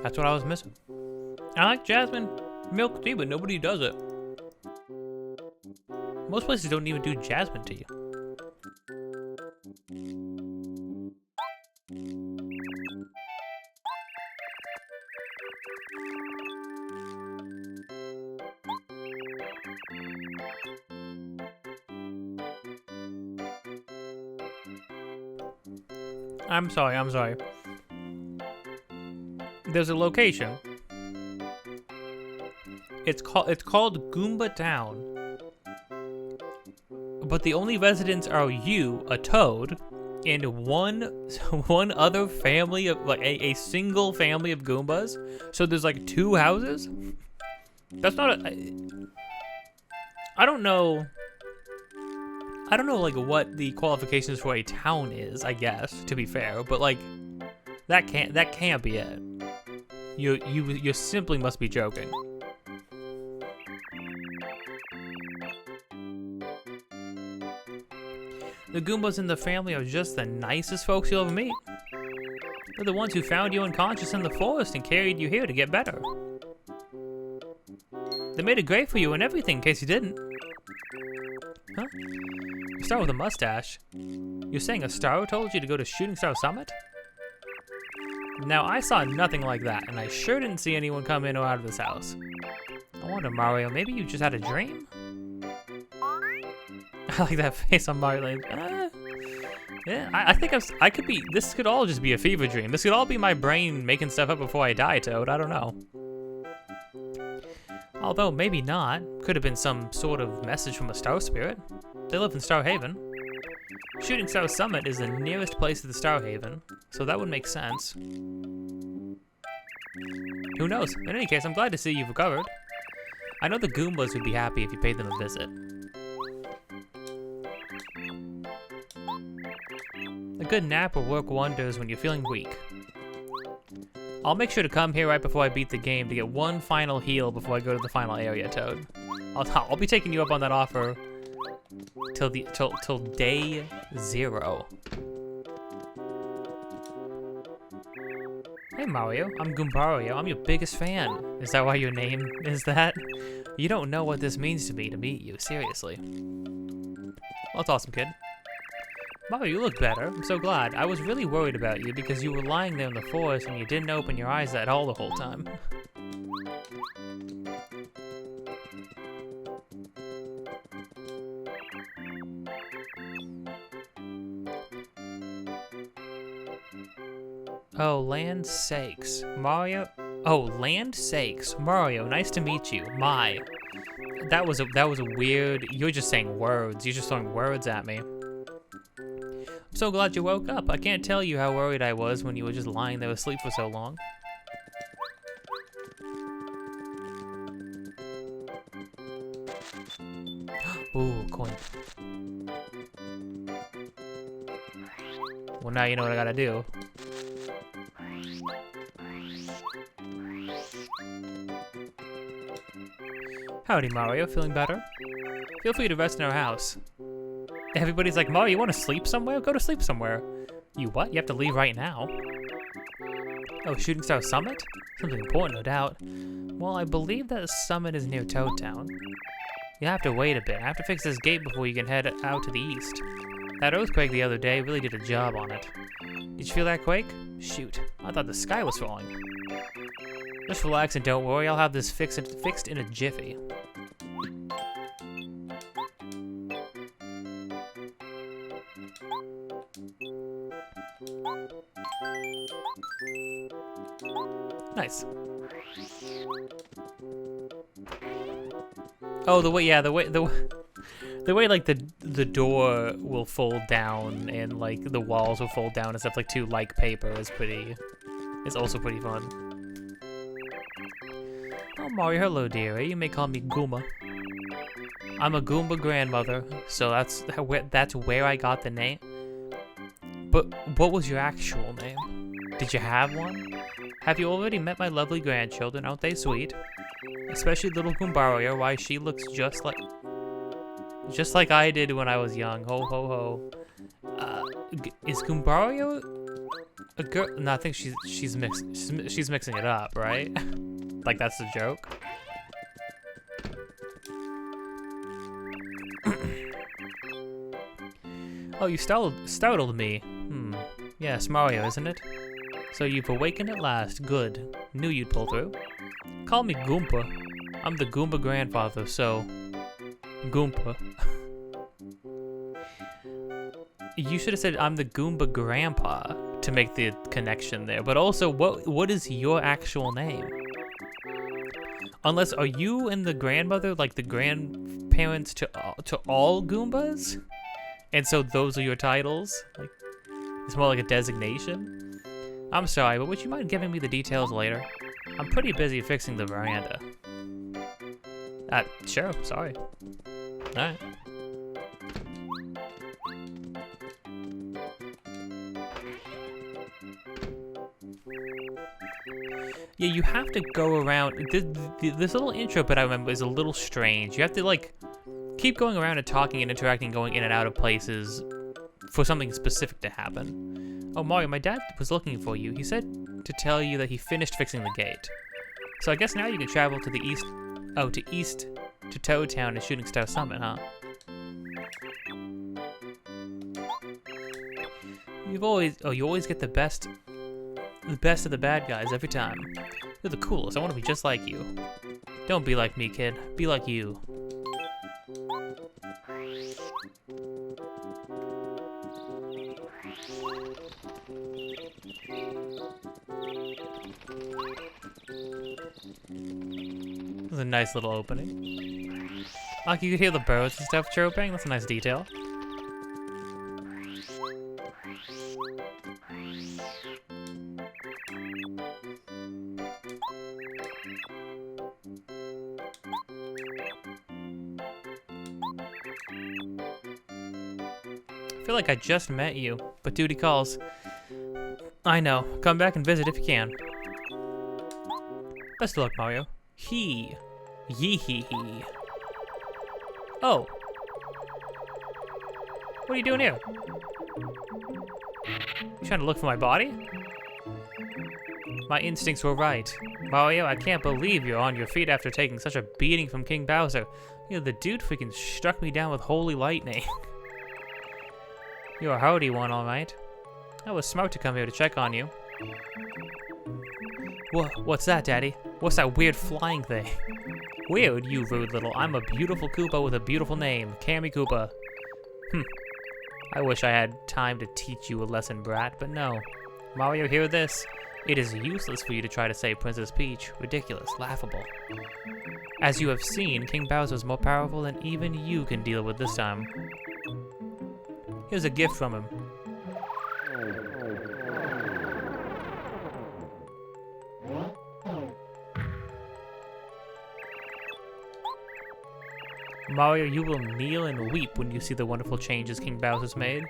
That's what I was missing. I like jasmine milk tea, but nobody does it. Most places don't even do jasmine tea. I'm sorry. There's a location. It's called Goomba Town. But the only residents are you, a toad, and one other family of like a single family of Goombas. So there's like 2 houses? That's not I don't know like what the qualifications for a town is, I guess, to be fair, but like that can't be it. You simply must be joking. The Goombas in the family are just the nicest folks you'll ever meet. They're the ones who found you unconscious in the forest and carried you here to get better. They made it great for you and everything, in case you didn't. Huh? You start with a mustache. You're saying a star told you to go to Shooting Star Summit? Now, I saw nothing like that, and I sure didn't see anyone come in or out of this house. I wonder, Mario, maybe you just had a dream? I like that face on Mario. Like, yeah, I think I could be. This could all just be a fever dream. This could all be my brain making stuff up before I die, Toad. I don't know. Although maybe not. Could have been some sort of message from a star spirit. They live in Star Haven. Shooting Star Summit is the nearest place to the Star Haven, so that would make sense. Who knows? In any case, I'm glad to see you've recovered. I know the Goombas would be happy if you paid them a visit. A good nap will work wonders when you're feeling weak. I'll make sure to come here right before I beat the game to get one final heal before I go to the final area, Toad. I'll be taking you up on that offer till day 0. Hey Mario, I'm Goombario. I'm your biggest fan. Is that why your name is that? You don't know what this means to me to meet you, seriously. Well, that's awesome, kid. Mario, you look better. I'm so glad. I was really worried about you because you were lying there in the forest and you didn't open your eyes at all the whole time. Oh, land's sakes. Mario? Oh, land's sakes. Mario, nice to meet you. My. That was a weird... You're just saying words. You're just throwing words at me. I'm so glad you woke up. I can't tell you how worried I was when you were just lying there asleep for so long. Ooh, coin. Well, now you know what I gotta do. Howdy, Mario. Feeling better? Feel free to rest in our house. Everybody's like, Mario, you want to sleep somewhere? Go to sleep somewhere. You what? You have to leave right now? Oh, Shooting Star Summit? Something important, no doubt. Well, I believe that summit is near Toad Town. You have to wait a bit. I have to fix this gate before you can head out to the east. That earthquake the other day really did a job on it. Did you feel that quake? Shoot, I thought the sky was falling. Just relax and don't worry, I'll have this fixed in a jiffy. Nice. Oh, the way like the door will fold down and like the walls will fold down and stuff like like paper is also pretty fun. Oh, Mario, hello, dearie. You may call me Goomba. I'm a Goomba grandmother, so that's where I got the name. But what was your actual name? Did you have one? Have you already met my lovely grandchildren? Aren't they sweet? Especially little Goombario, why she looks just like I did when I was young. Ho ho ho. Is Goombario a girl? No, I think she's mixing it up, right? Like that's the joke. Oh, you startled me. Yes, Mario, isn't it? So you've awakened at last. Good. Knew you'd pull through. Call me Goompa. I'm the Goomba grandfather, so... Goompa. You should have said I'm the Goomba grandpa to make the connection there. But also, what is your actual name? Unless, are you and the grandmother like the grandparents to all Goombas? And so those are your titles? Like, it's more like a designation? I'm sorry, but would you mind giving me the details later? I'm pretty busy fixing the veranda. Sure, sorry. Alright. Yeah, you have to go around. This little intro bit I remember is a little strange. You have to, like, keep going around and talking and interacting, going in and out of places for something specific to happen. Oh, Mario, my dad was looking for you. He said to tell you that he finished fixing the gate. So I guess now you can travel to the east. Oh, to Toad Town and Shooting Star Summit, huh? You always get the best of the bad guys every time. You're the coolest. I want to be just like you. Don't be like me, kid. Be like you. This is a nice little opening. Like you could hear the birds and stuff chirping. That's a nice detail. I feel like I just met you, but duty calls. I know. Come back and visit if you can. Best of luck, Mario. Yee hee hee. Oh. What are you doing here? You trying to look for my body? My instincts were right. Mario, I can't believe you're on your feet after taking such a beating from King Bowser. You know, the dude freaking struck me down with holy lightning. You're a hardy one, all right. That was smart to come here to check on you. What's that, Daddy? What's that weird flying thing? Weird, you rude little. I'm a beautiful Koopa with a beautiful name. Kammy Koopa. I wish I had time to teach you a lesson, brat, but no. Mario, hear this? It is useless for you to try to save Princess Peach. Ridiculous. Laughable. As you have seen, King Bowser is more powerful than even you can deal with this time. Here's a gift from him. Mario, you will kneel and weep when you see the wonderful changes King Bowser's made.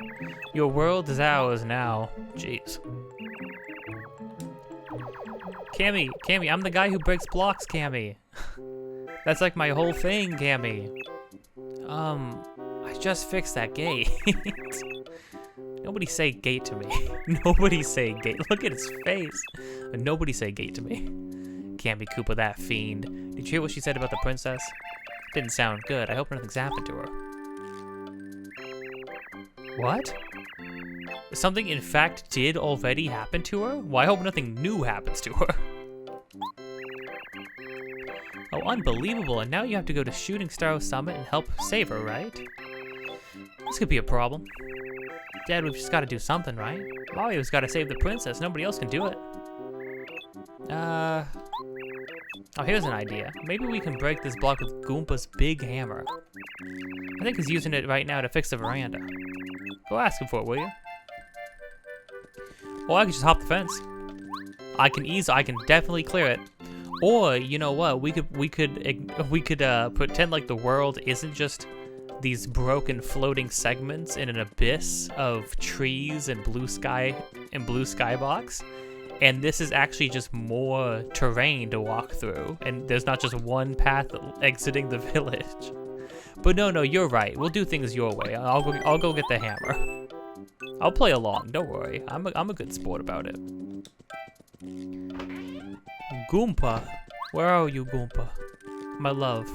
Your world is ours now. Jeez. Kammy, I'm the guy who breaks blocks, Kammy. That's like my whole thing, Kammy. I just fixed that gate. Nobody say gate to me. Nobody say gate. Look at his face. Nobody say gate to me. Kammy Koopa, that fiend. Did you hear what she said about the princess? Didn't sound good. I hope nothing's happened to her. What? Something in fact did already happen to her? Well, I hope nothing new happens to her. Oh, unbelievable. And now you have to go to Shooting Star Summit and help save her, right? This could be a problem. Dad, we've just got to do something, right? Mario's got to save the princess. Nobody else can do it. Oh, here's an idea. Maybe we can break this block with Goompa's big hammer. I think he's using it right now to fix the veranda. Go ask him for it, will you? Or I can just hop the fence. I can definitely clear it. Or, you know what, we could pretend like the world isn't just these broken floating segments in an abyss of trees and blue skybox. And this is actually just more terrain to walk through. And there's not just one path exiting the village. But no, you're right. We'll do things your way. I'll go get the hammer. I'll play along, don't worry. I'm a good sport about it. Goompa. Where are you, Goompa? My love.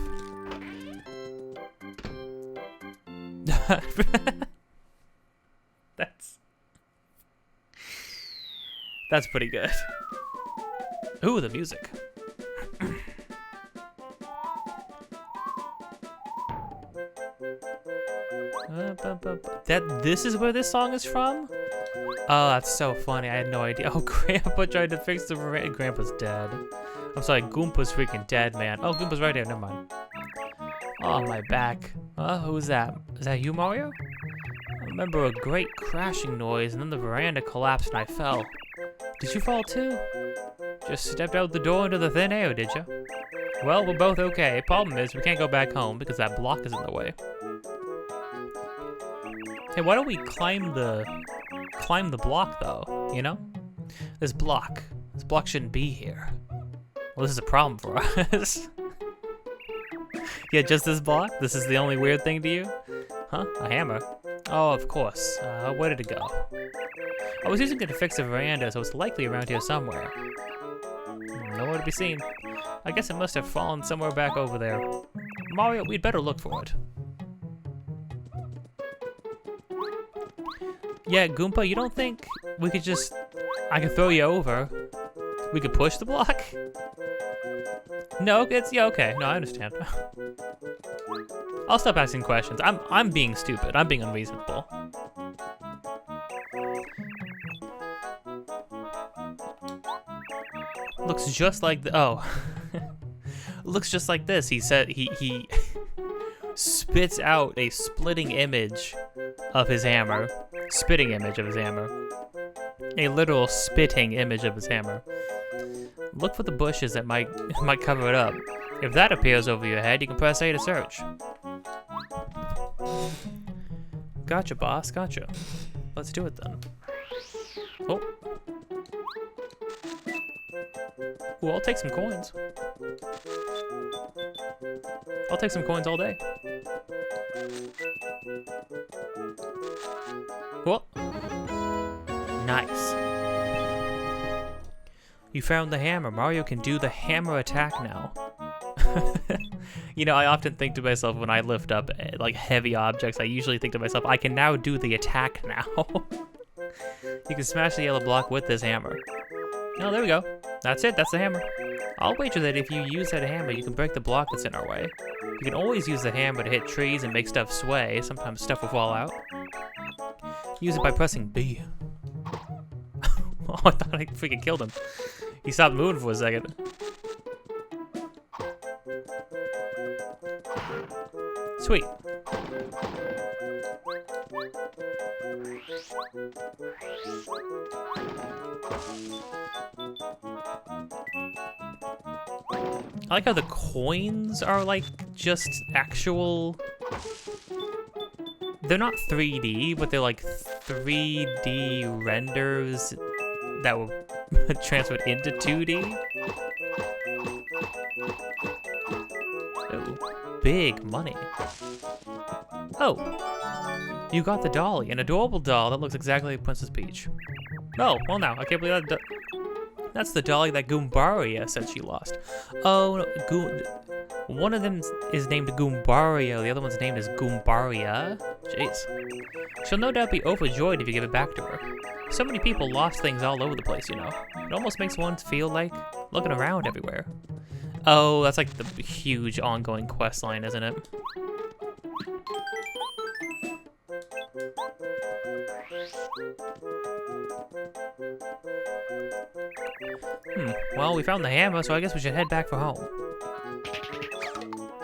That's pretty good. Ooh, the music. This is where this song is from? Oh, that's so funny. I had no idea. Oh, Grandpa tried to fix the veranda. Grandpa's dead. I'm sorry, Goompa's freaking dead, man. Oh, Goompa's right there. Never mind. Oh, my back. Who's that? Is that you, Mario? I remember a great crashing noise, and then the veranda collapsed and I fell. Did you fall too? Just stepped out the door into the thin air, did you? Well, we're both okay. Problem is, we can't go back home because that block is in the way. Hey, why don't we climb the block though, you know? This block shouldn't be here. Well, this is a problem for us. Yeah, just this block? This is the only weird thing to you? Huh? A hammer? Oh, of course. Where did it go? I was using it to fix the veranda, so it's likely around here somewhere. Nowhere to be seen. I guess it must have fallen somewhere back over there. Mario, we'd better look for it. Yeah, Goompa, you don't think we could just... I could throw you over. We could push the block? No, yeah, okay. No, I understand. I'll stop asking questions. I'm being stupid. I'm being unreasonable. Looks just like looks just like this. He said he spits out a spitting image of his hammer. A literal spitting image of his hammer. Look for the bushes that might cover it up. If that appears over your head, you can press A to search. Gotcha, boss, gotcha. Let's do it then. Oh. Ooh, I'll take some coins. I'll take some coins all day. Cool. Nice. You found the hammer. Mario can do the hammer attack now. You know, I often think to myself when I lift up like heavy objects, I usually think to myself, I can now do the attack now. You can smash the yellow block with this hammer. Oh, there we go. That's it, that's the hammer. I'll wager that if you use that hammer, you can break the block that's in our way. You can always use the hammer to hit trees and make stuff sway. Sometimes stuff will fall out. Use it by pressing B. Oh, I thought I freaking killed him. He stopped moving for a second. Sweet. I like how the coins are like just actual... They're not 3D, but they're like 3D renders that were transferred into 2D. Oh, big money. Oh, you got the dolly, an adorable doll that looks exactly like Princess Peach. Oh, well now, I can't believe that. That's the dolly that Goombaria said she lost. Oh, no, one of them is named Goombario, the other one's name is Goombaria. Jeez. She'll no doubt be overjoyed if you give it back to her. So many people lost things all over the place, you know. It almost makes one feel like looking around everywhere. Oh, that's like the huge ongoing quest line, isn't it? Well, we found the hammer, so I guess we should head back for home.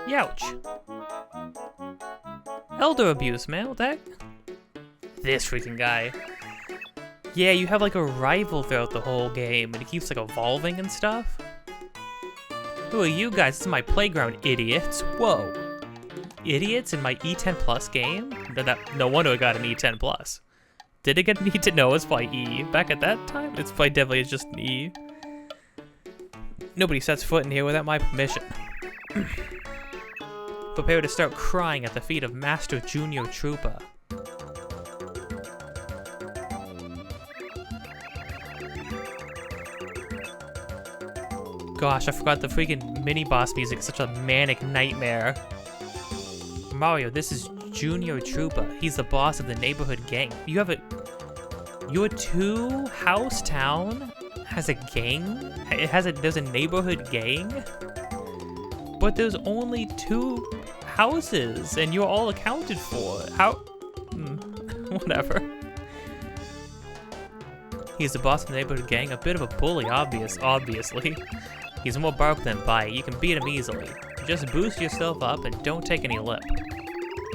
Youch. Elder abuse, man. What the heck? This freaking guy. Yeah, you have like a rival throughout the whole game, and he keeps like evolving and stuff. Who are you guys? This is my playground, idiots. Whoa. Idiots in my E10 Plus game? No wonder it got an E10 Plus. Did it get an E10? No, it's by E. Back at that time, it's by definitely just an E. Nobody sets foot in here without my permission. Prepare to start crying at the feet of Master Junior Trooper. Gosh, I forgot the freaking mini-boss music. It's such a manic nightmare. Mario, this is Junior Trooper. He's the boss of the neighborhood gang. Your two-house town has a gang? There's a neighborhood gang? But there's only 2 houses, and you're all accounted for. How? Whatever. He's the boss of the neighborhood gang, a bit of a bully, obviously. He's more bark than bite. You can beat him easily. Just boost yourself up and don't take any lip.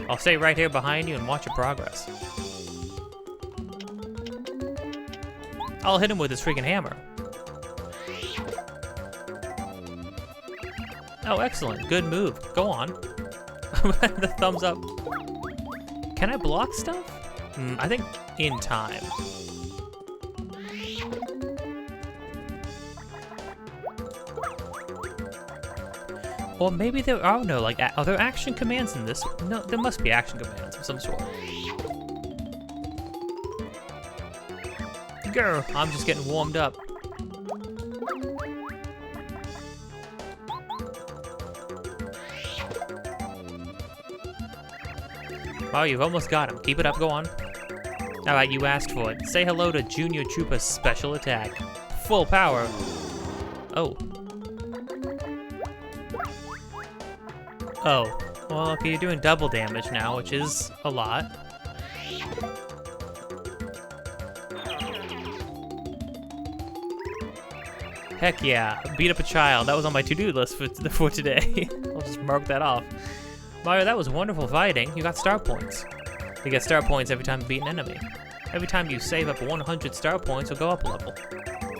I'll stay right here behind you and watch your progress. I'll hit him with his freaking hammer. Oh, excellent. Good move. Go on. The thumbs up. Can I block stuff? I think in time. Or maybe there are no, like, are there action commands in this? No, there must be action commands of some sort. Girl, I'm just getting warmed up. Wow, you've almost got him. Keep it up, go on. Alright, you asked for it. Say hello to Junior Trooper's special attack. Full power. Oh. Oh. Well, okay, you're doing double damage now, which is a lot. Heck yeah, beat up a child. That was on my to-do list for today. I'll just mark that off. Mario, that was wonderful fighting. You got star points. You get star points every time you beat an enemy. Every time you save up 100 star points, you'll go up a level.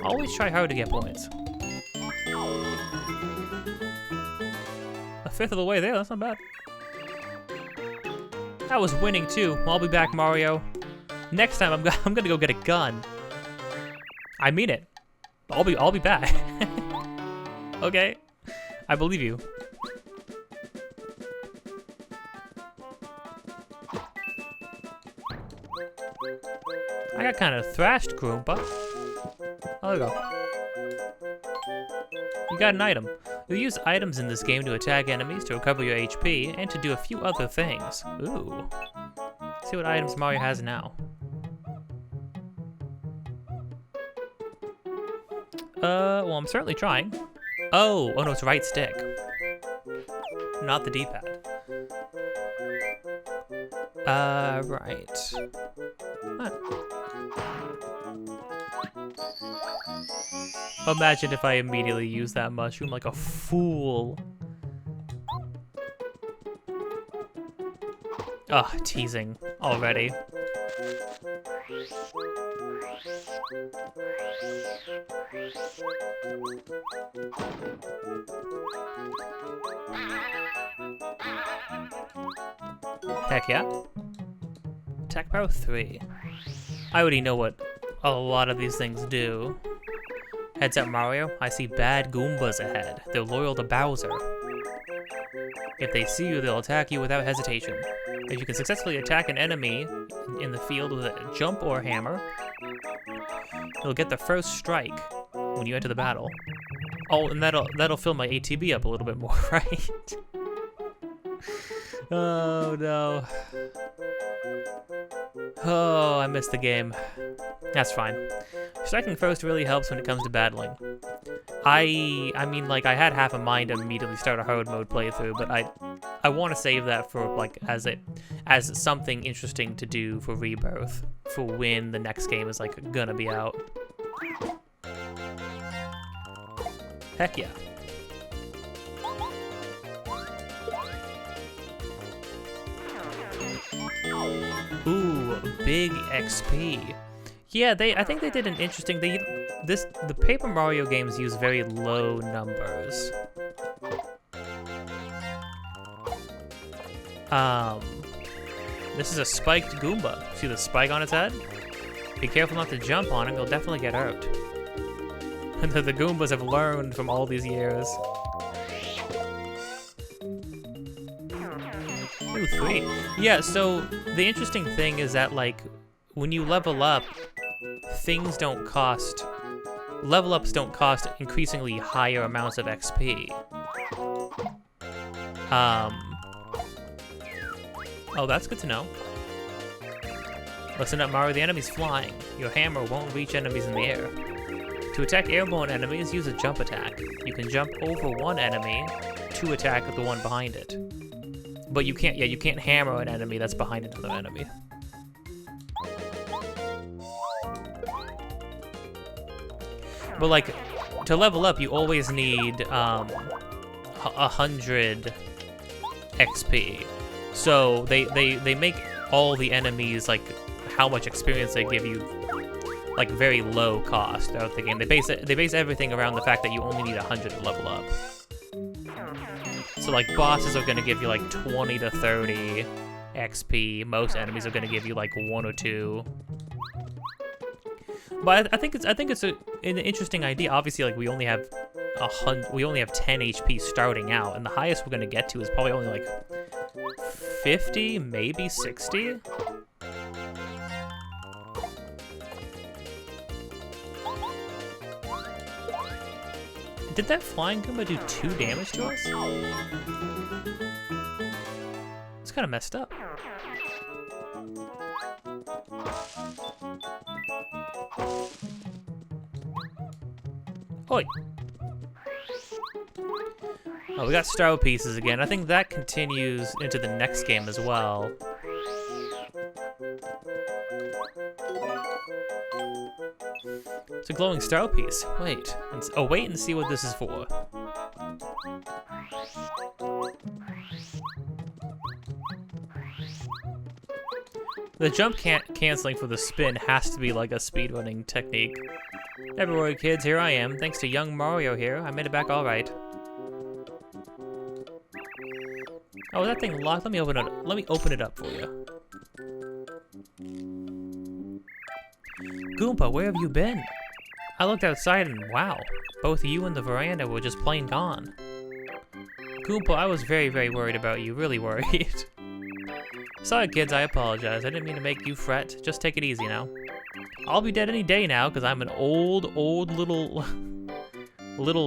Always try hard to get points. A fifth of the way there, that's not bad. That was winning too. I'll be back, Mario. Next time, I'm gonna go get a gun. I mean it. I'll be back. Okay, I believe you. I got kind of thrashed, Groompa. Oh, there we go. You got an item. You use items in this game to attack enemies, to recover your HP, and to do a few other things. Ooh. Let's see what items Mario has now. Well, I'm certainly trying. Oh no, it's right stick. Not the D-pad. Right. Huh. Imagine if I immediately use that mushroom like a fool. Ugh, teasing already. Heck yeah. Attack power 3. I already know what a lot of these things do. Heads up, Mario. I see bad Goombas ahead. They're loyal to Bowser. If they see you, they'll attack you without hesitation. If you can successfully attack an enemy in the field with a jump or hammer, you'll get the first strike when you enter the battle. Oh, and that'll fill my ATB up a little bit more, right? Oh no. Oh, I missed the game. That's fine. Striking first really helps when it comes to battling. I mean, like, I had half a mind to immediately start a hard mode playthrough, but I want to save that for, like, as something interesting to do for Rebirth, for when the next game is, like, gonna be out. Heck yeah. Ooh, big XP. Yeah, I think they did an interesting. The Paper Mario games use very low numbers. This is a spiked Goomba. See the spike on its head? Be careful not to jump on him, you'll definitely get hurt. The Goombas have learned from all these years. Ooh, 3. Yeah, so the interesting thing is that, like, when you level up, things don't cost... Level ups don't cost increasingly higher amounts of XP. Oh, that's good to know. Listen up, Mario, the enemy's flying. Your hammer won't reach enemies in the air. To attack airborne enemies, use a jump attack. You can jump over one enemy to attack the one behind it. But you can't hammer an enemy that's behind another enemy. But like, to level up, you always need 100 XP. So they make all the enemies, like, how much experience they give you, like, very low cost throughout the game. They base everything around the fact that you only need 100 to level up. So, like, bosses are gonna give you like 20 to 30 XP. Most enemies are gonna give you like 1 or 2. But I think it's an interesting idea. Obviously, like, we only have 10 HP starting out, and the highest we're gonna get to is probably only like 50, maybe 60. Did that flying Goomba do 2 damage to us? It's kind of messed up. Oi! Oh, we got star pieces again. I think that continues into the next game as well. It's a glowing star piece. Wait. Wait and see what this is for. The jump canceling for the spin has to be like a speedrunning technique. Everywhere, kids, here I am. Thanks to young Mario here, I made it back all right. Oh, that thing locked. Let me open it up for you. Goomba, where have you been? I looked outside and wow, both you and the veranda were just plain gone. Goomba, I was very, very worried about you, really worried. Sorry, kids, I apologize. I didn't mean to make you fret. Just take it easy now. I'll be dead any day now, because I'm an old little... What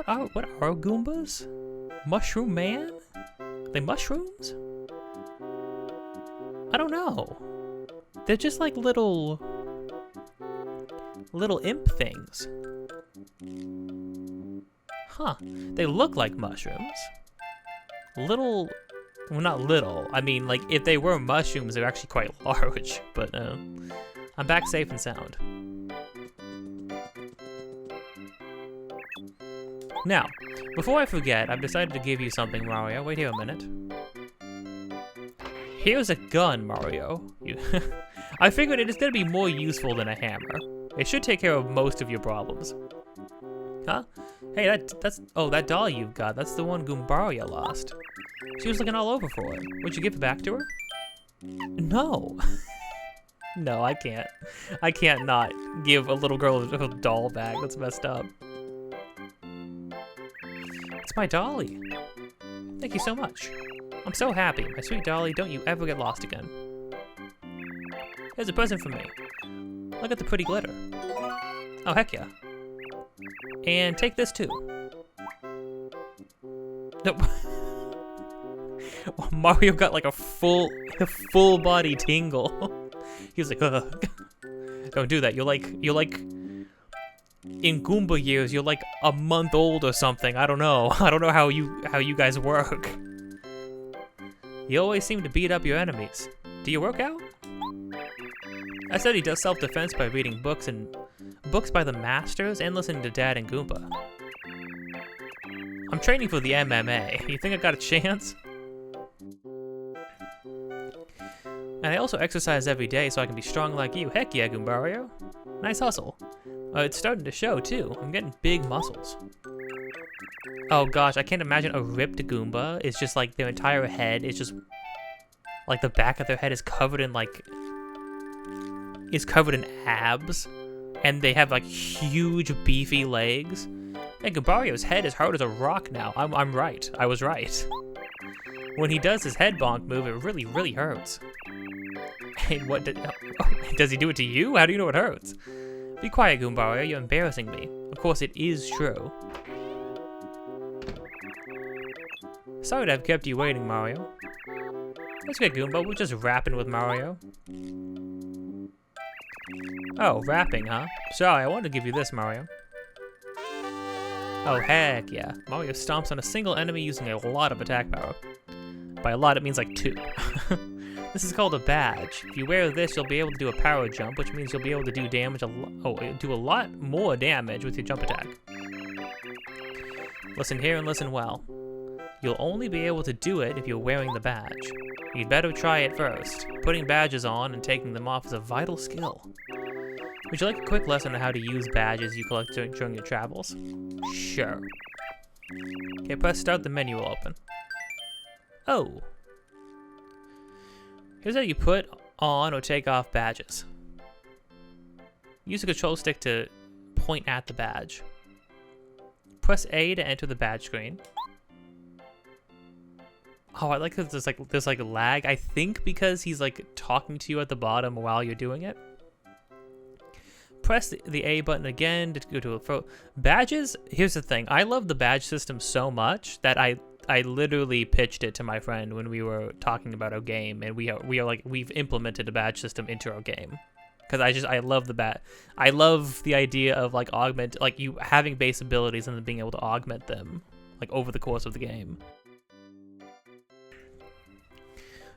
are Goombas? Mushroom Man? Are they mushrooms? I don't know. They're just like little imp things. Huh. They look like mushrooms. Well, not little. I mean, like, if they were mushrooms, they're actually quite large. But, I'm back safe and sound. Now, before I forget, I've decided to give you something, Mario. Wait here a minute. Here's a gun, Mario. I figured it is going to be more useful than a hammer. It should take care of most of your problems. Huh? Hey, that doll you've got, that's the one Goombaria lost. She was looking all over for it. Would you give it back to her? No. No, I can't. I can't not give a little girl a doll back. That's messed up. It's my dolly. Thank you so much. I'm so happy. My sweet dolly, don't you ever get lost again. Here's a present from me. Look at the pretty glitter. Oh, heck yeah. And take this too. Nope. Mario got like a full body tingle. He was like, ugh. Don't do that. You're like in Goomba years, you're like a month old or something. I don't know. I don't know how you guys work. You always seem to beat up your enemies. Do you work out? I said he does self-defense by reading books by the masters and listening to Dad and Goomba. I'm training for the MMA. You think I got a chance? And I also exercise every day so I can be strong like you. Heck yeah, Goombario. Nice hustle. It's starting to show, too. I'm getting big muscles. Oh gosh, I can't imagine a ripped Goomba. It's just like their entire head is just... like the back of their head is covered in like... is covered in abs. And they have like huge beefy legs. Hey, Goombario's head is hard as a rock now. I'm right. I was right. When he does his head bonk move, it really, really hurts. And what does he do it to you? How do you know it hurts? Be quiet, Goombario. You're embarrassing me. Of course, it is true. Sorry to have kept you waiting, Mario. Let's get Goomba. We're just rapping with Mario. Oh, rapping, huh? Sorry, I wanted to give you this, Mario. Oh, heck yeah. Mario stomps on a single enemy using a lot of attack power. By a lot, it means like 2. This is called a badge. If you wear this, you'll be able to do a power jump, which means you'll be able to do damage do a lot more damage with your jump attack. Listen here and listen well. You'll only be able to do it if you're wearing the badge. You'd better try it first. Putting badges on and taking them off is a vital skill. Would you like a quick lesson on how to use badges you collect during your travels? Sure. Okay, press start, the menu will open. Oh. Here's how you put on or take off badges. Use the control stick to point at the badge. Press A to enter the badge screen. Oh, I like that there's like a lag. I think because he's like talking to you at the bottom while you're doing it. Press the A button again to go to a photo. Badges, here's the thing. I love the badge system so much that I literally pitched it to my friend when we were talking about our game, and we've implemented a badge system into our game. Because I love I love the idea of like you having base abilities and then being able to augment them like over the course of the game.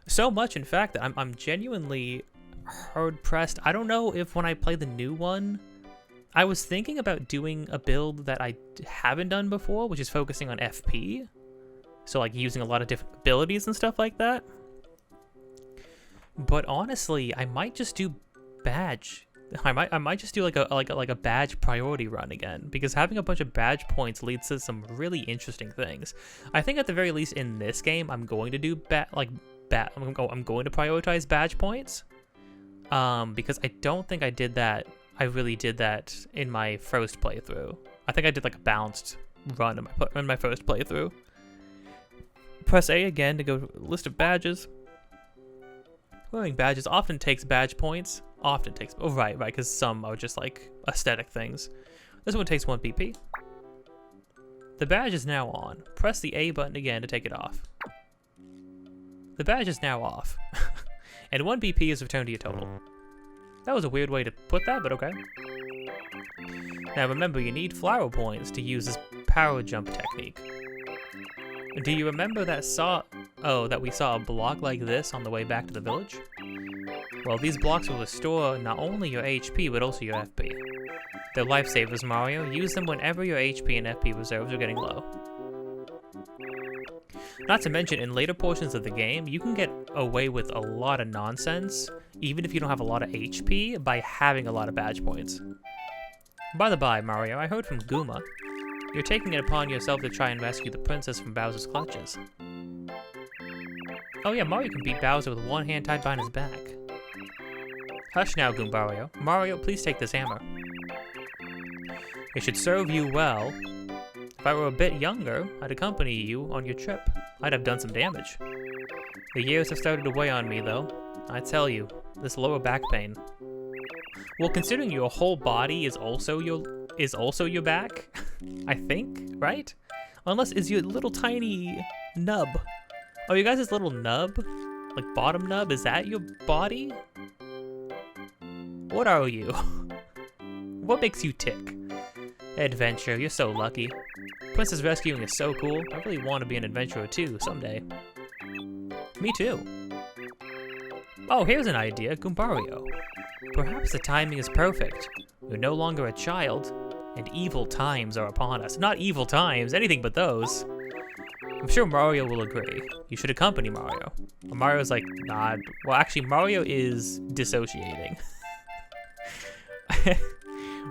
So much, in fact, that I'm genuinely hard pressed. I don't know if when I play the new one, I was thinking about doing a build that I haven't done before, which is focusing on FP. So like using a lot of different abilities and stuff like that. But honestly, I might just do badge. I might just do like a badge priority run again, because having a bunch of badge points leads to some really interesting things. I think at the very least in this game, I'm going to do I'm going to prioritize badge points, because I don't think I did that. I really did that in my first playthrough. I think I did like a balanced run in my first playthrough. Press A again to go to a list of badges. Wearing badges often takes badge points. Right, because some are just like aesthetic things. This one takes 1 PP. The badge is now on. Press the A button again to take it off. The badge is now off. And 1 BP is returned to your total. That was a weird way to put that, but okay. Now remember, you need flower points to use this power jump technique. Do you remember that we saw a block like this on the way back to the village? Well, these blocks will restore not only your HP, but also your FP. They're lifesavers, Mario. Use them whenever your HP and FP reserves are getting low. Not to mention, in later portions of the game, you can get away with a lot of nonsense, even if you don't have a lot of HP, by having a lot of badge points. By the by, Mario, I heard from Goomba. You're taking it upon yourself to try and rescue the princess from Bowser's clutches. Oh yeah, Mario can beat Bowser with one hand tied behind his back. Hush now, Goombario. Mario, please take this hammer. It should serve you well. If I were a bit younger, I'd accompany you on your trip. I'd have done some damage. The years have started to weigh on me, though. I tell you, this lower back pain. Well, considering your whole body is also your back, I think, right? Unless is your little tiny nub. Oh, you guys' little nub? Like bottom nub, is that your body? What are you? What makes you tick? Adventure, you're so lucky. Princess rescuing is so cool. I really want to be an adventurer too, someday. Me too. Oh, here's an idea, Goombario. Perhaps the timing is perfect. You're no longer a child, and evil times are upon us. Not evil times, anything but those. I'm sure Mario will agree. You should accompany Mario. Mario's like, nah. Well, actually, Mario is dissociating.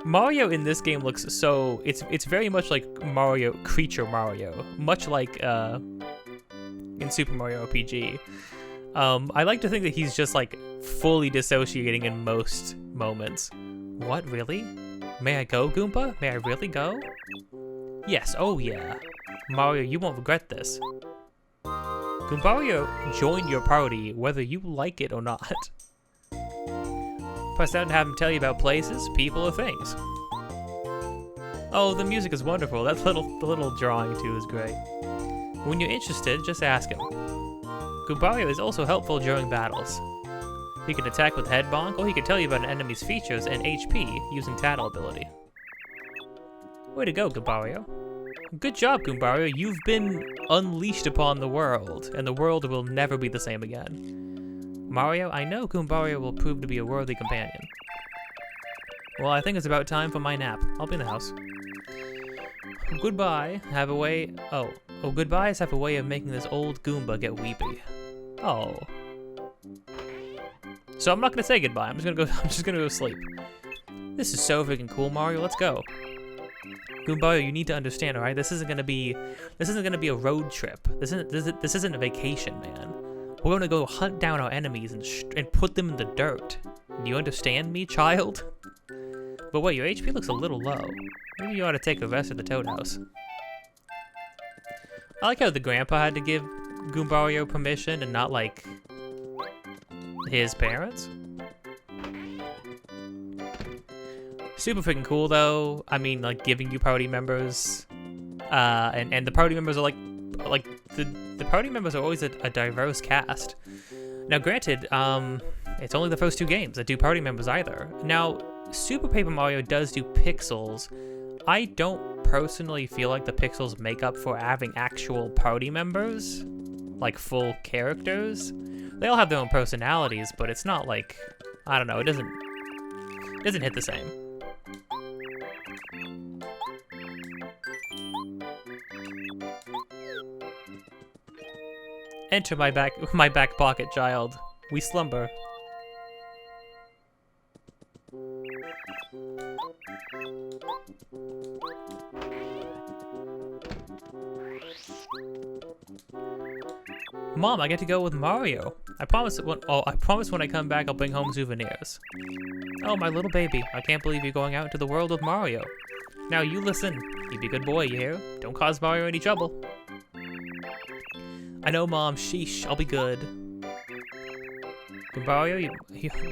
Mario in this game looks so... It's very much like Mario, Creature Mario. Much like in Super Mario RPG. I like to think that he's just like fully dissociating in most moments. What, really? May I go, Goomba? May I really go? Yes, oh yeah. Mario, you won't regret this. Goombario joined your party whether you like it or not. Press down to have him tell you about places, people, or things. Oh, the music is wonderful. The little drawing too is great. When you're interested, just ask him. Goombario is also helpful during battles. He can attack with Head Bonk, or he can tell you about an enemy's features and HP using Tattle ability. Way to go, Goombario. Good job, Goombario. You've been unleashed upon the world, and the world will never be the same again. Mario, I know Goombario will prove to be a worthy companion. Well, I think it's about time for my nap. I'll be in the house. Goodbye. Have a way... Oh, goodbyes have a way of making this old Goomba get weepy. Oh. So I'm not gonna say goodbye. I'm just gonna go sleep. This is so freaking cool, Mario. Let's go. Goombario, you need to understand, all right? This isn't gonna be a road trip. This isn't a vacation, man. We're gonna go hunt down our enemies and put them in the dirt. Do you understand me, child? But wait, your HP looks a little low. Maybe you ought to take a rest at the Toad House. I like how the grandpa had to give Goombario permission and not, like, his parents. Super freaking cool, though. I mean, like, giving you party members. And the party members are, like the party members are always a diverse cast. Now, granted, it's only the first two games that do party members either. Now, Super Paper Mario does do pixels. I don't personally feel like the pixels make up for having actual party members, like full characters. They all have their own personalities, but it's not like, I don't know, it doesn't hit the same. Enter my back pocket, child. We slumber. Mom, I get to go with Mario. I promise when I come back I'll bring home souvenirs. Oh, my little baby. I can't believe you're going out into the world with Mario. Now you listen. You be a good boy, you hear? Don't cause Mario any trouble. I know, Mom. Sheesh. I'll be good. Mario,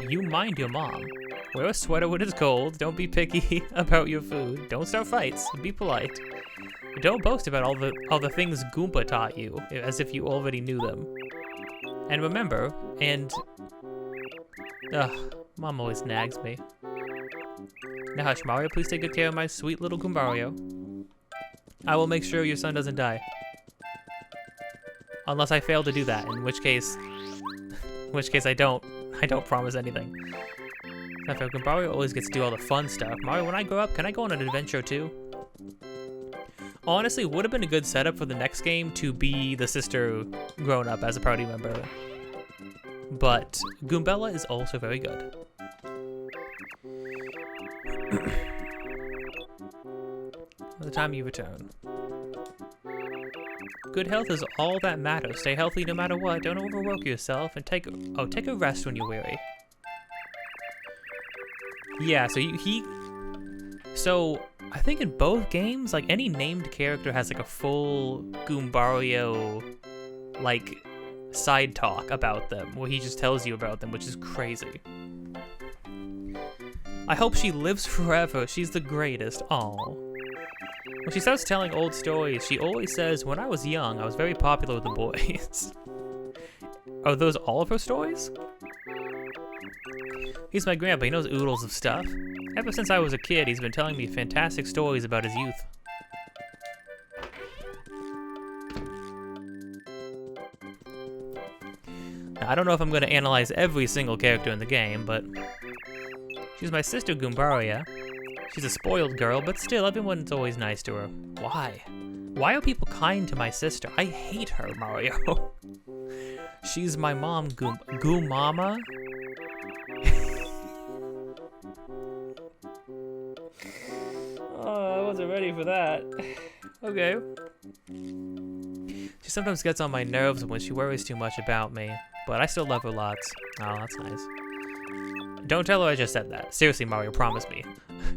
you mind your mom. Wear a sweater when it's cold. Don't be picky about your food. Don't start fights. Be polite. Don't boast about all the things Goomba taught you, as if you already knew them. And remember, Mom always nags me. Now hush, Mario, please take good care of my sweet little Goombario. I will make sure your son doesn't die. Unless I fail to do that, in which case I don't promise anything. Goombario always gets to do all the fun stuff. Mario, when I grow up, can I go on an adventure too? Honestly, would have been a good setup for the next game to be the sister grown up as a party member. But Goombella is also very good. By the time you return. Good health is all that matters. Stay healthy no matter what. Don't overwork yourself and take a rest when you're weary. Yeah, so I think in both games, like any named character has like a full Goombario like side talk about them where he just tells you about them, which is crazy. I hope she lives forever. She's the greatest. Aww. When she starts telling old stories, she always says, when I was young, I was very popular with the boys. Are those all of her stories? He's my grandpa, he knows oodles of stuff. Ever since I was a kid, he's been telling me fantastic stories about his youth. Now, I don't know if I'm going to analyze every single character in the game, but she's my sister Goombaria. She's a spoiled girl, but still, everyone's always nice to her. Why? Why are people kind to my sister? I hate her, Mario. She's my mom, Goom Mama. Oh, I wasn't ready for that. Okay. She sometimes gets on my nerves when she worries too much about me, but I still love her lots. Oh, that's nice. Don't tell her I just said that. Seriously, Mario, promise me.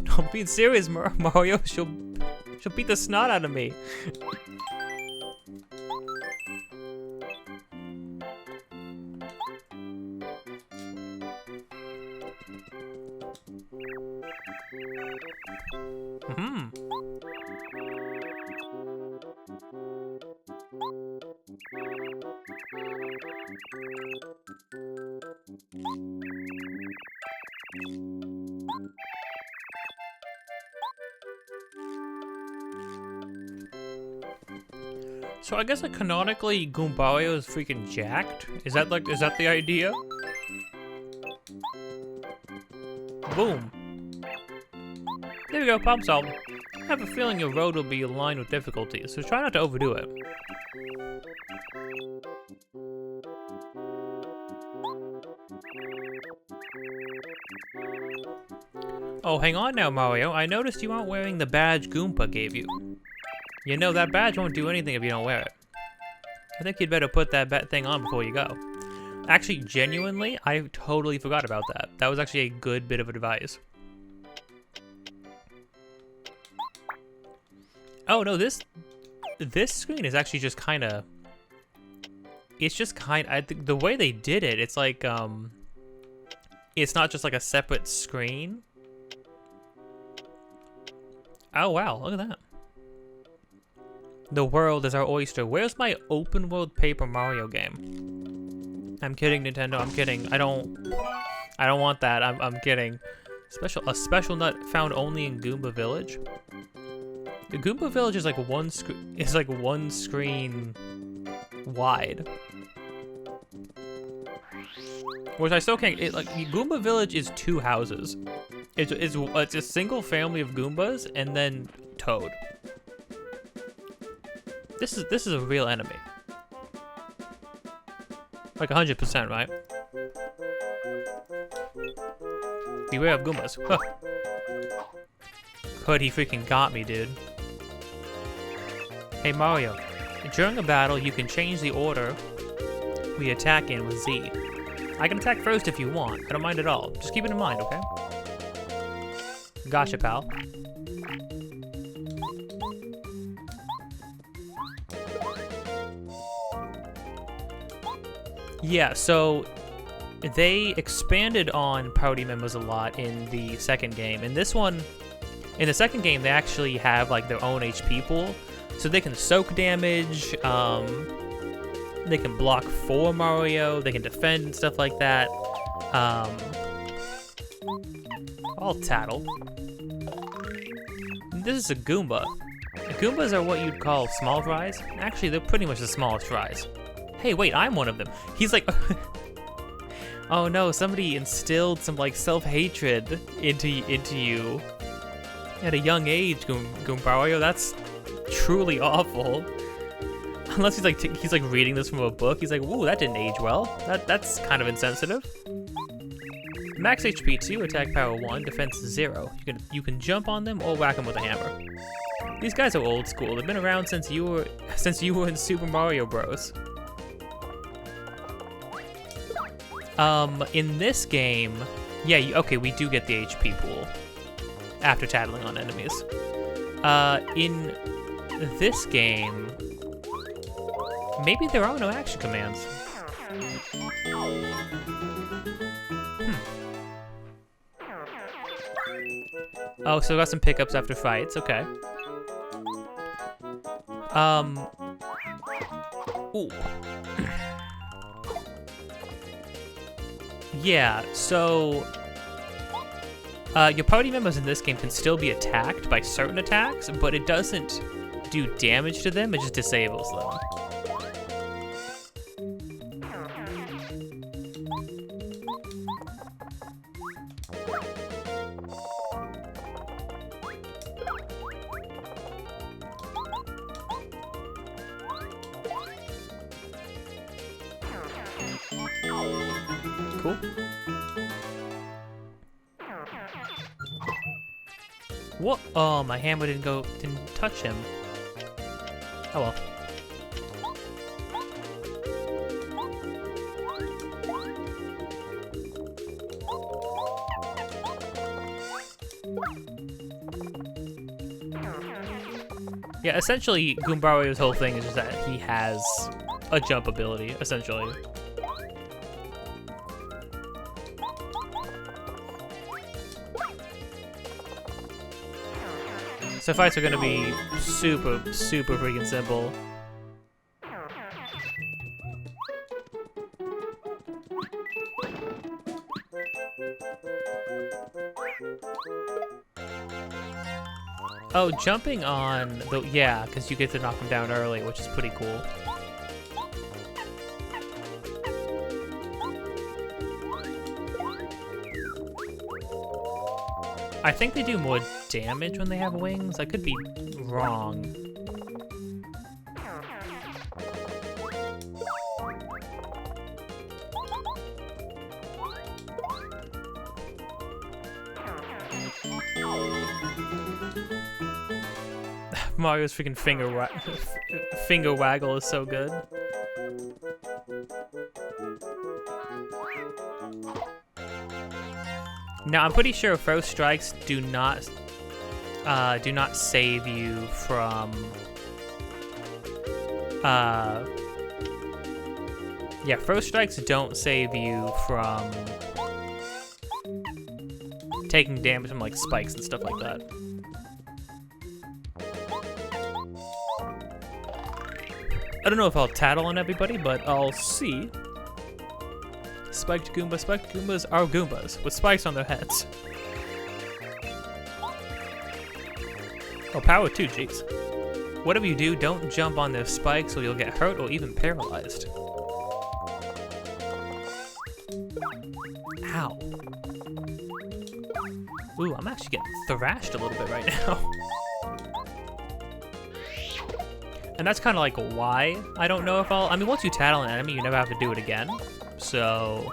No, I'm being serious, Mario. She'll beat the snot out of me. So I guess like canonically Goombario is freaking jacked? Is that the idea? Boom. There we go, problem solved. I have a feeling your road will be aligned with difficulties, so try not to overdo it. Oh, hang on now, Mario. I noticed you aren't wearing the badge Goomba gave you. You know, that badge won't do anything if you don't wear it. I think you'd better put that thing on before you go. Actually, genuinely, I totally forgot about that. That was actually a good bit of advice. Oh, no, this screen is actually just kind of... It's just kind of... The way they did it, it's like, it's not just like a separate screen. Oh, wow, look at that. The world is our oyster. Where's my open world Paper Mario game? I'm kidding, Nintendo. I'm kidding. I don't want that. I'm kidding. A special nut found only in Goomba Village. The Goomba Village is like one screen wide. Which I still can't. Goomba Village is 2 houses. It's a single family of Goombas and then Toad. This is a real enemy. Like 100%, right? Beware of Goombas. Huh. Good, he freaking got me, dude. Hey Mario, during a battle you can change the order we attack in with Z. I can attack first if you want. I don't mind at all. Just keep it in mind, okay? Gotcha, pal. Yeah, so they expanded on party members a lot in the second game. In this one, in the second game, they actually have like their own HP pool, so they can soak damage, they can block for Mario, they can defend and stuff like that. I'll tattle. This is a Goomba. Goombas are what you'd call small fries. Actually, they're pretty much the smallest fries. Hey, wait, I'm one of them. He's like, oh no, somebody instilled some like self-hatred into you at a young age, Goombario. That's truly awful. Unless he's like reading this from a book. He's like, ooh, that didn't age well. That's kind of insensitive. Max HP 2, attack power 1, defense 0. You can jump on them or whack them with a hammer. These guys are old school. They've been around since you were in Super Mario Bros. In this game, yeah, okay, we do get the HP pool after tattling on enemies. In this game, maybe there are no action commands. Oh, so we got some pickups after fights, okay. Ooh. Yeah, so your party members in this game can still be attacked by certain attacks, but it doesn't do damage to them, it just disables them. cool. What? Oh, my hammer didn't touch him. Oh well. Yeah, essentially, Goombario's whole thing is just that he has a jump ability, essentially. So fights are gonna be super, super freaking simple. Oh, jumping on the, yeah, because you get to knock him down early, which is pretty cool. I think they do more damage when they have wings. I could be wrong. Mario's freaking finger waggle is so good. Now I'm pretty sure first strikes do not save you from yeah, first strikes don't save you from taking damage from like spikes and stuff like that. I don't know if I'll tattle on everybody, but I'll see. Spiked Goomba. Spiked Goombas are Goombas with spikes on their heads. Oh, power too, jeez. Whatever you do, don't jump on their spikes or you'll get hurt or even paralyzed. Ow. Ooh, I'm actually getting thrashed a little bit right now. And that's kind of like why I don't know if I'll... I mean, once you tattle an enemy, you never have to do it again. So...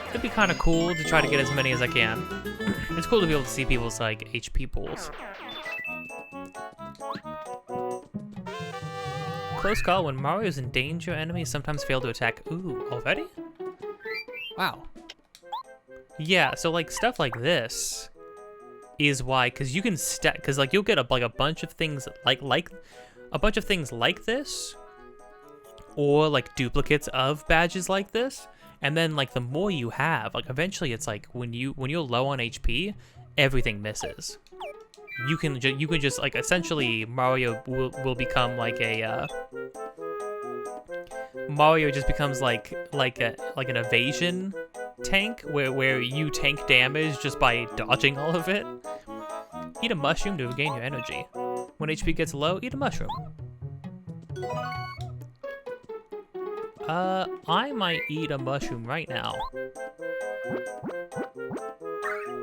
it'd be kind of cool to try to get as many as I can. It's cool to be able to see people's, like, HP pools. Close call. When Mario's in danger, enemies sometimes fail to attack. Ooh, already? Wow. Yeah, so, like, stuff like this... is why, because you can stack, because like you'll get a bunch of things like a bunch of things like this, or like duplicates of badges like this, and then like the more you have, like eventually it's like when you're low on HP, everything misses. You can just like essentially Mario will become like a Mario just becomes like an evasion tank where you tank damage just by dodging all of it. Eat a mushroom to regain your energy. When HP gets low, eat a mushroom. I might eat a mushroom right now.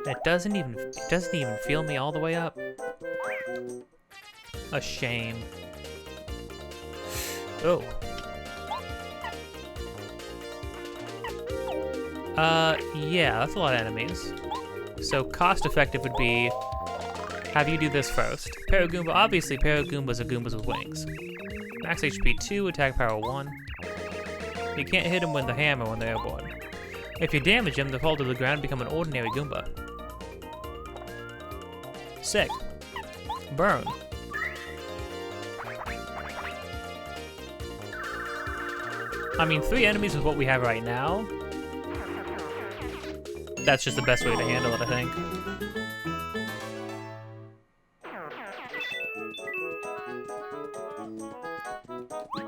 It doesn't even feel me all the way up. A shame. Oh. Yeah, that's a lot of enemies. So cost effective would be have you do this first. Paragoomba, obviously Paragoombas are Goombas with wings. Max HP 2, attack power 1. You can't hit them with the hammer when they're airborne. If you damage them, they fall to the ground and become an ordinary Goomba. Sick. Burn. I mean, 3 enemies is what we have right now. That's just the best way to handle it, I think.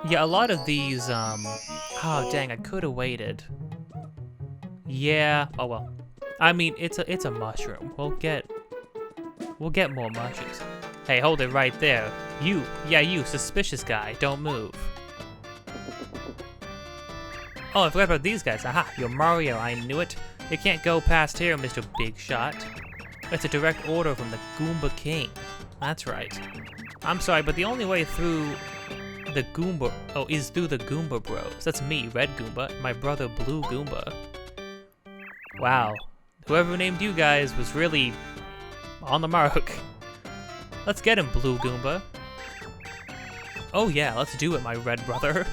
Yeah, a lot of these, oh dang, I could have waited. Yeah, oh well. I mean, it's a mushroom. We'll get more mushrooms. Hey, hold it right there. You, suspicious guy, don't move. Oh, I forgot about these guys. Aha, you're Mario, I knew it. You can't go past here, Mr. Big Shot. It's a direct order from the Goomba King. That's right. I'm sorry, but the only way through the Goomba. Oh, is through the Goomba Bros. That's me, Red Goomba, and my brother, Blue Goomba. Wow. Whoever named you guys was really on the mark. Let's get him, Blue Goomba. Oh yeah, let's do it, my red brother.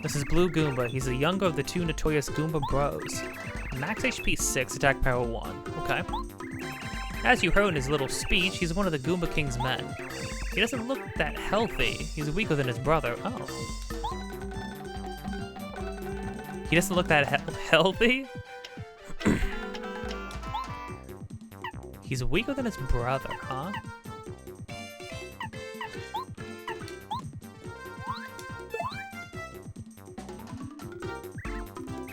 This is Blue Goomba. He's the younger of the two notorious Goomba Bros. Max HP 6, attack power 1. Okay. As you heard in his little speech, he's one of the Goomba King's men. He doesn't look that healthy. He's weaker than his brother. Oh. He doesn't look that healthy? He's weaker than his brother, huh?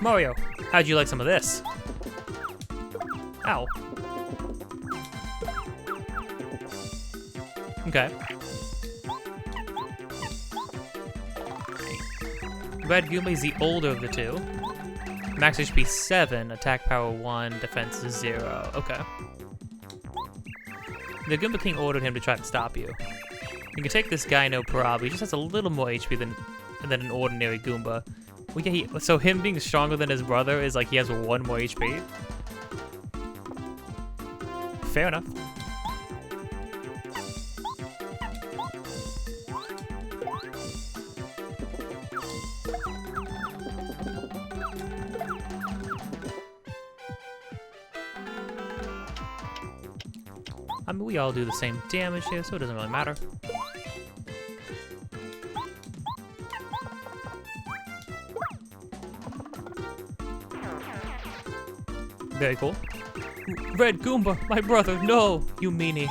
Mario, how'd you like some of this? Ow. Okay. Red Goomba is the older of the two. Max HP 7, attack power 1, defense 0. Okay. The Goomba King ordered him to try to stop you. You can take this guy no problem. He just has a little more HP than an ordinary Goomba. Well, yeah, so him being stronger than his brother is like he has 1 more HP? Fair enough. I mean, we all do the same damage here, so it doesn't really matter. Very cool. Red Goomba, my brother, no, you meanie.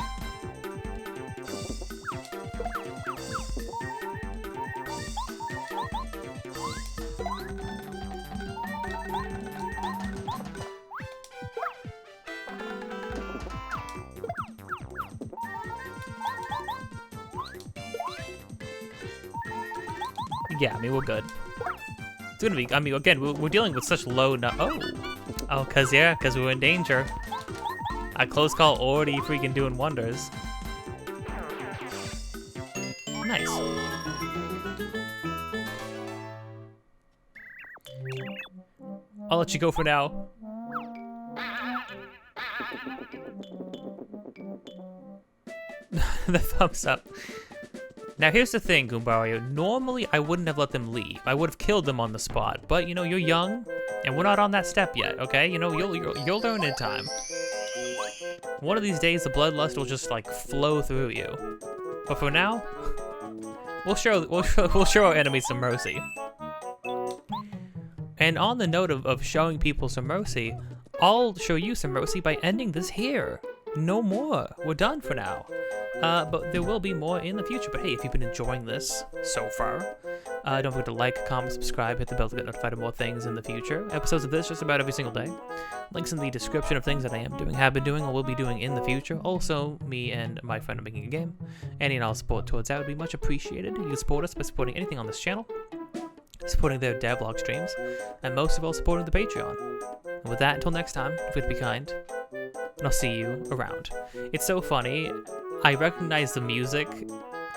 Yeah, I mean, we're good. It's gonna be, I mean, again, we're dealing with such low Oh, cause we're in danger. A close call already freaking doing wonders. Nice. I'll let you go for now. The thumbs up. Now here's the thing, Goombario. Normally I wouldn't have let them leave. I would have killed them on the spot. But you know, you're young, and we're not on that step yet, okay? You know, you'll learn in time. One of these days, the bloodlust will just like flow through you. But for now, we'll show our enemies some mercy. And on the note of showing people some mercy, I'll show you some mercy by ending this here. No more. We're done for now. But there will be more in the future. But hey, if you've been enjoying this so far, don't forget to like, comment, subscribe, hit the bell to get notified of more things in the future. Episodes of this just about every single day. Links in the description of things that I am doing, have been doing, or will be doing in the future. Also, me and my friend are making a game. Any and all support towards that would be much appreciated. You can support us by supporting anything on this channel, supporting their devlog streams, and most of all, supporting the Patreon. And with that, until next time, if you'd be kind, and I'll see you around. It's so funny. I recognize the music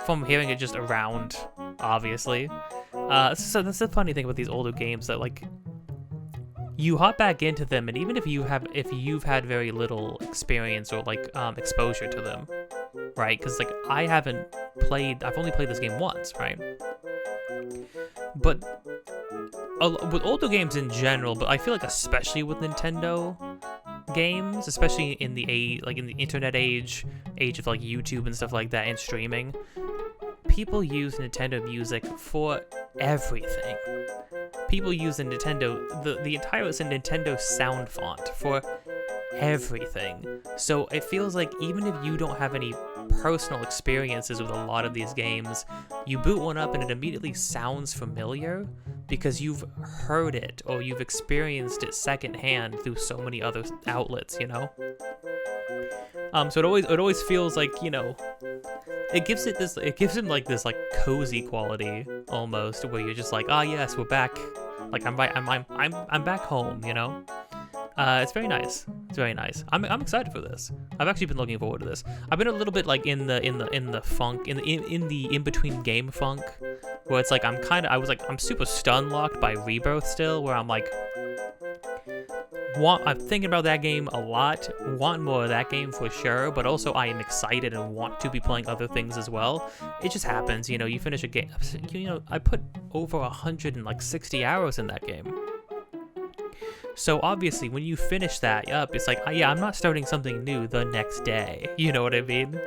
from hearing it just around, obviously. So that's the funny thing about these older games, that like you hop back into them, and even if you've had very little experience or like exposure to them, right? Because like I've only played this game once, right? But with older games in general, but I feel like especially with Nintendo games, especially in the internet age of like YouTube and stuff like that and streaming, people use Nintendo music for everything. People use the entire Nintendo sound font for everything. So it feels like even if you don't have any personal experiences with a lot of these games, you boot one up and it immediately sounds familiar because you've heard it or you've experienced it secondhand through so many other outlets, you know? So it always feels like, you know, it gives him like this like cozy quality almost, where you're just like, ah yes, we're back Like I'm back home, you know. It's very nice. It's very nice. I'm excited for this. I've actually been looking forward to this. I've been a little bit like in the funk, in the in between game funk, where it's like I'm super stun locked by Rebirth still, where I'm like, I'm thinking about that game a lot, want more of that game for sure, but also I am excited and want to be playing other things as well. It just happens, you know, you finish a game, you know, I put over 160 hours in that game. So obviously when you finish that up, it's like, yeah, I'm not starting something new the next day, you know what I mean?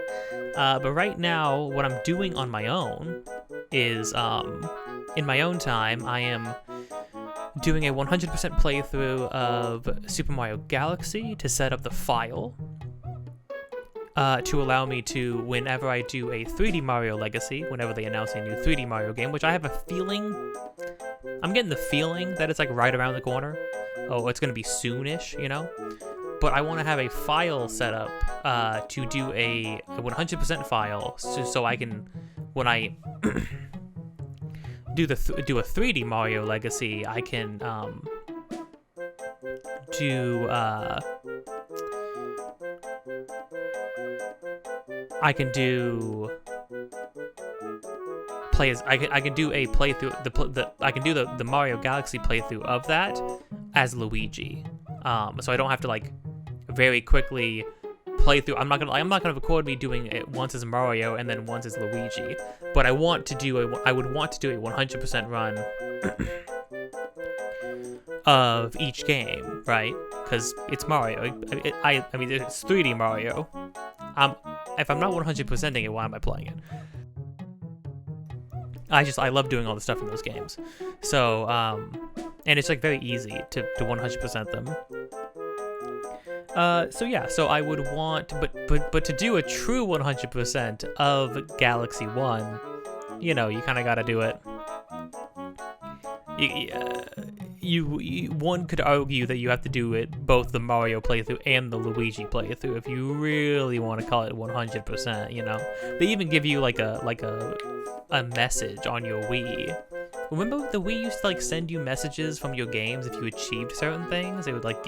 But right now, what I'm doing on my own is, in my own time, I am doing a 100% playthrough of Super Mario Galaxy to set up the file, to allow me to, whenever I do a 3D Mario Legacy, whenever they announce a new 3D Mario game, which I have a feeling, I'm getting the feeling that it's like right around the corner. Oh, it's going to be soonish, you know? But I want to have a file set up to do a 100% file so I can, when I do a 3D Mario Legacy, I can do I can do a playthrough, I can do the Mario Galaxy playthrough of that as Luigi, so I don't have to like very quickly play through. I'm not gonna record me doing it once as Mario and then once as Luigi, but I would want to do a 100% run of each game, right? Because it's Mario. I mean it's 3D Mario. If I'm not 100%ing it, why am I playing it? I love doing all the stuff in those games. So, and it's like very easy to 100% them. So yeah, so I would want, but to do a true 100% of Galaxy 1, you know, you kind of got to do it. One could argue that you have to do it both the Mario playthrough and the Luigi playthrough if you really want to call it 100%, you know. They even give you like a message on your Wii. Remember the Wii used to like send you messages from your games if you achieved certain things? It would like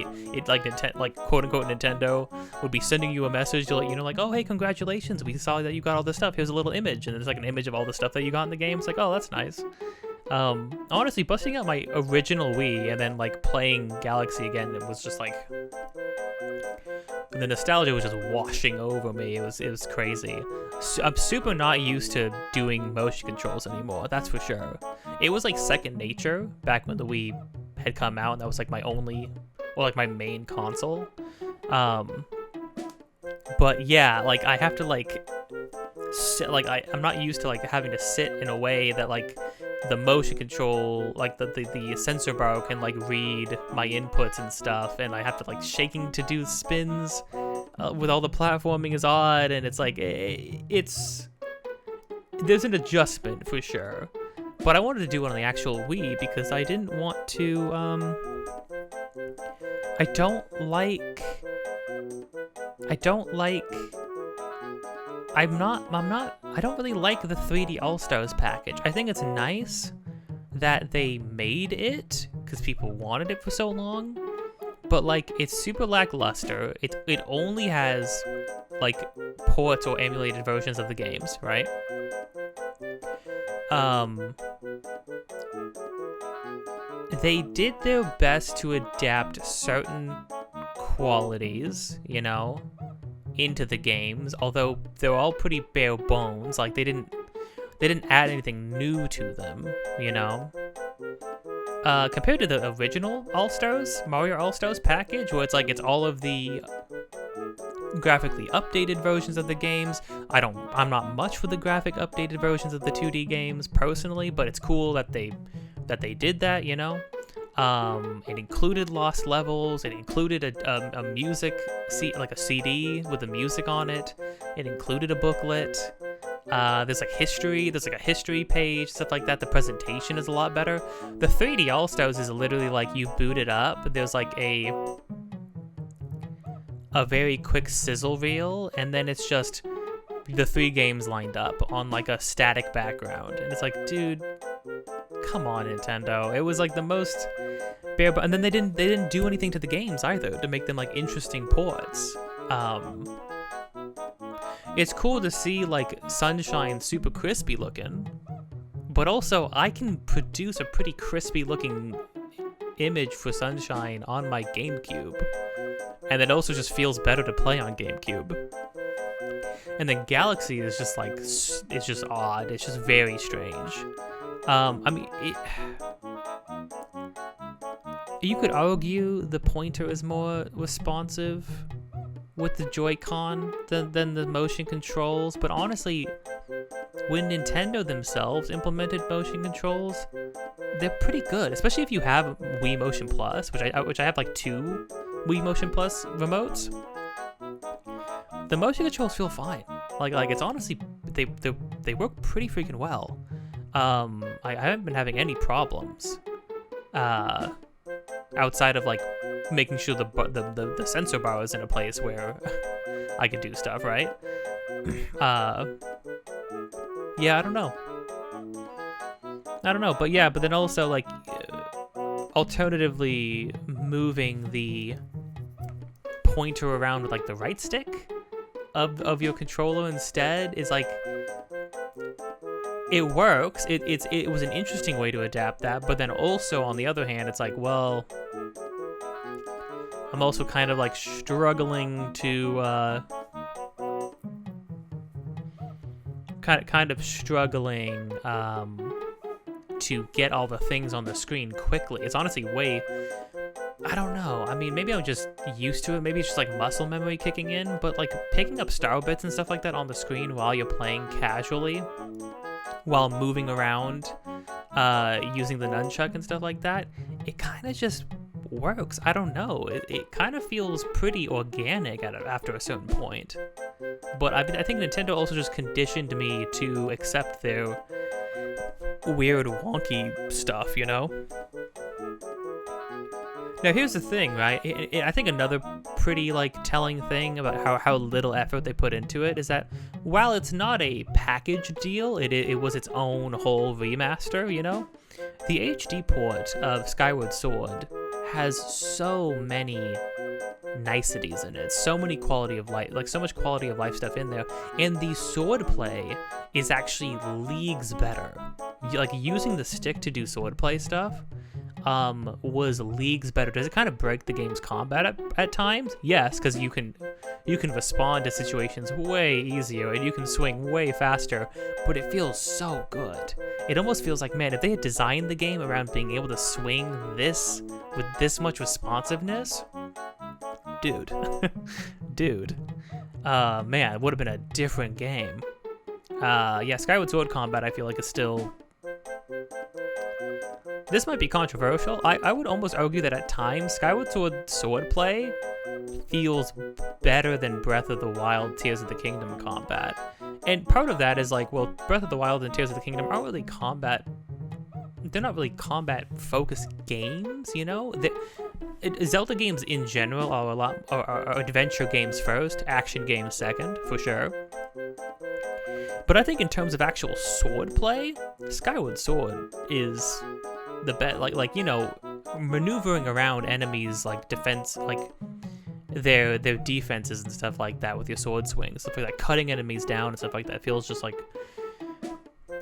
like quote unquote Nintendo would be sending you a message to let you know like, oh hey, congratulations, we saw that you got all this stuff. Here's a little image, and there's like an image of all the stuff that you got in the game. It's like, oh, that's nice. Honestly, busting out my original Wii and then like playing Galaxy again, it was just like, the nostalgia was just washing over me. It was crazy. I'm super not used to doing motion controls anymore, that's for sure. It was like second nature back when the Wii had come out, and that was like my only, or like my main console. But yeah, like I have to like sit, like I'm not used to like having to sit in a way that like the motion control, like the sensor bar can like read my inputs and stuff, and I have to like shaking to do spins with all the platforming is odd, and it's like there's an adjustment for sure. But I wanted to do it on the actual Wii because I didn't want to I don't really like the 3D All-Stars package. I think it's nice that they made it because people wanted it for so long, but like it's super lackluster. It only has like ports or emulated versions of the games, right? They did their best to adapt certain qualities, you know, into the games, although they're all pretty bare bones. Like they didn't add anything new to them, you know. Compared to the original All-Stars, Mario All-Stars package, where it's all of the graphically updated versions of the games. I'm not much for the graphic updated versions of the 2D games personally, but it's cool that they did that, you know. It included lost levels. It included a music, like a CD with the music on it. It included a booklet. There's like history. There's like a history page, stuff like that. The presentation is a lot better. The 3D All-Stars is literally like you boot it up. There's like a very quick sizzle reel, and then it's just the 3 games lined up on like a static background, and it's like, dude, come on, Nintendo. It was like the most bare, and then they didn't do anything to the games either to make them like interesting ports. It's cool to see like Sunshine super crispy looking, but also I can produce a pretty crispy looking image for Sunshine on my GameCube, and it also just feels better to play on GameCube. And then Galaxy is just like, it's just odd. It's just very strange. I mean, you could argue the pointer is more responsive with the Joy-Con than the motion controls, but honestly, when Nintendo themselves implemented motion controls, they're pretty good, especially if you have Wii Motion Plus, which I have like 2 Wii Motion Plus remotes. The motion controls feel fine. Like it's honestly, they work pretty freaking well. I haven't been having any problems outside of like making sure the sensor bar is in a place where I can do stuff, right? Yeah, I don't know, but yeah, but then also like alternatively moving the pointer around with like the right stick of your controller instead is like, it works. It was an interesting way to adapt that, but then also on the other hand, it's like, well, I'm also kind of like struggling to kind of struggling to get all the things on the screen quickly. It's honestly I don't know. I mean, maybe I'm just used to it. Maybe it's just like muscle memory kicking in, but like picking up star bits and stuff like that on the screen while you're playing casually, while moving around, using the nunchuck and stuff like that, it kind of just works. I don't know. It kind of feels pretty organic after a certain point. But I think Nintendo also just conditioned me to accept their weird, wonky stuff, you know? Now here's the thing, right? I think another pretty like telling thing about how little effort they put into it is that while it's not a package deal, it was its own whole remaster, you know? The HD port of Skyward Sword has so many niceties in it, so many quality of life, like so much quality of life stuff in there, and the sword play is actually leagues better. Like using the stick to do sword play stuff was leagues better. Does it kind of break the game's combat at times? Yes, because you can respond to situations way easier and you can swing way faster, but it feels so good. It almost feels like, man, if they had designed the game around being able to swing this with this much responsiveness, dude, man, it would have been a different game. Yeah, Skyward Sword combat I feel like is still... This might be controversial. I would almost argue that at times Skyward Sword swordplay feels better than Breath of the Wild Tears of the Kingdom combat. And part of that is like, well, Breath of the Wild and Tears of the Kingdom aren't really they're not really combat focused games, you know? Zelda games in general are adventure games first, action games second, for sure. But I think in terms of actual sword play, Skyward Sword is the best. Like you know, maneuvering around enemies, like defense, like their defenses and stuff like that with your sword swings, stuff like that, cutting enemies down and stuff like that feels just like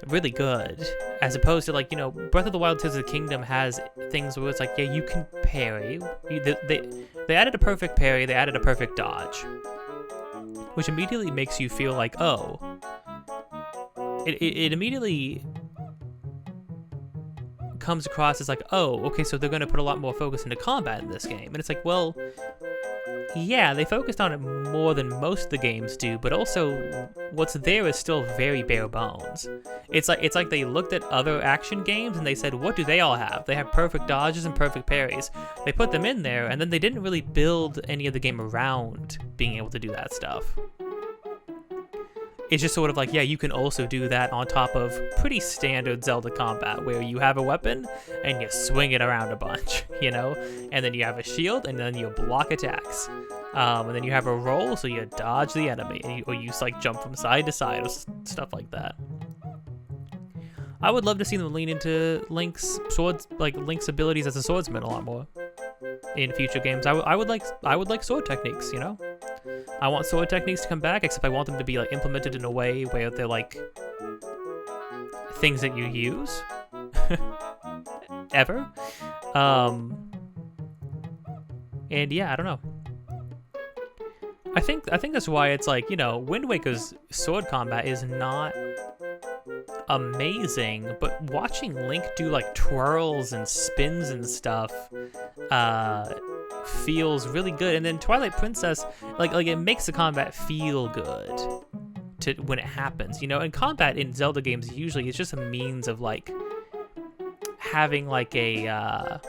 really good. As opposed to like, you know, Breath of the Wild Tears of the Kingdom has things where it's like, yeah, you can parry. They added a perfect parry, they added a perfect dodge, which immediately makes you feel like, oh, it immediately comes across as like, oh, okay, so they're going to put a lot more focus into combat in this game. And it's like, well, yeah, they focused on it more than most of the games do, but also what's there is still very bare bones. It's like they looked at other action games and they said, what do they all have? They have perfect dodges and perfect parries. They put them in there, and then they didn't really build any of the game around being able to do that stuff. It's just sort of like, yeah, you can also do that on top of pretty standard Zelda combat, where you have a weapon and you swing it around a bunch, you know? And then you have a shield and then you block attacks. And then you have a roll, so you dodge the enemy, and or you like jump from side to side or stuff like that. I would love to see them lean into Link's abilities as a swordsman a lot more in future games. I would like sword techniques, you know? I want sword techniques to come back, except I want them to be like implemented in a way where they're like things that you use ever. And yeah, I don't know. I think that's why it's like, you know, Wind Waker's sword combat is not amazing, but watching Link do like twirls and spins and stuff feels really good. And then Twilight Princess, like it makes the combat feel good when it happens, you know. And combat in Zelda games usually is just a means of like having like a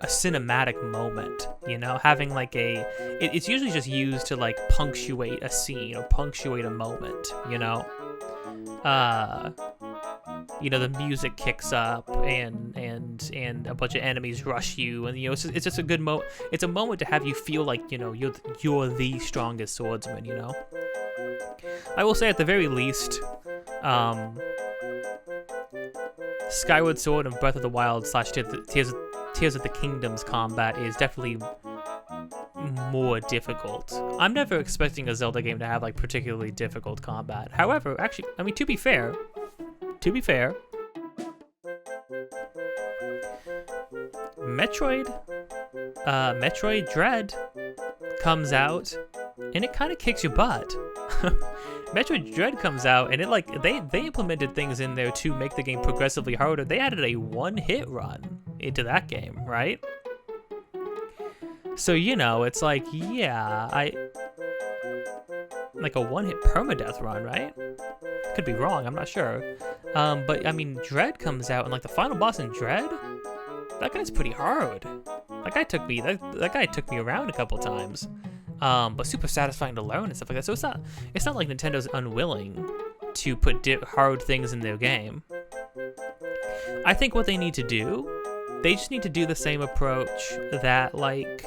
cinematic moment, you know, having like it's usually just used to like punctuate a scene or punctuate a moment, you know. You know, the music kicks up and a bunch of enemies rush you, and you know, it's just a good moment. It's a moment to have you feel like, you know, you're the strongest swordsman, you know. I will say at the very least, Skyward Sword and Breath of the Wild / Tears of the Kingdom's combat is definitely more difficult. I'm never expecting a Zelda game to have like particularly difficult combat. However, actually, I mean, to be fair, Metroid Dread comes out and it kind of kicks your butt. Metroid Dread comes out and it like they implemented things in there to make the game progressively harder. They added a one-hit run into that game, right? So, you know, it's like, yeah, like a one-hit permadeath run, right? Could be wrong, I'm not sure. But I mean, Dread comes out and like the final boss in Dread, that guy's pretty hard. That guy took me around a couple times. But super satisfying to learn and stuff like that. So it's not like Nintendo's unwilling to put hard things in their game. I think what they need to do, they just need to do the same approach that like,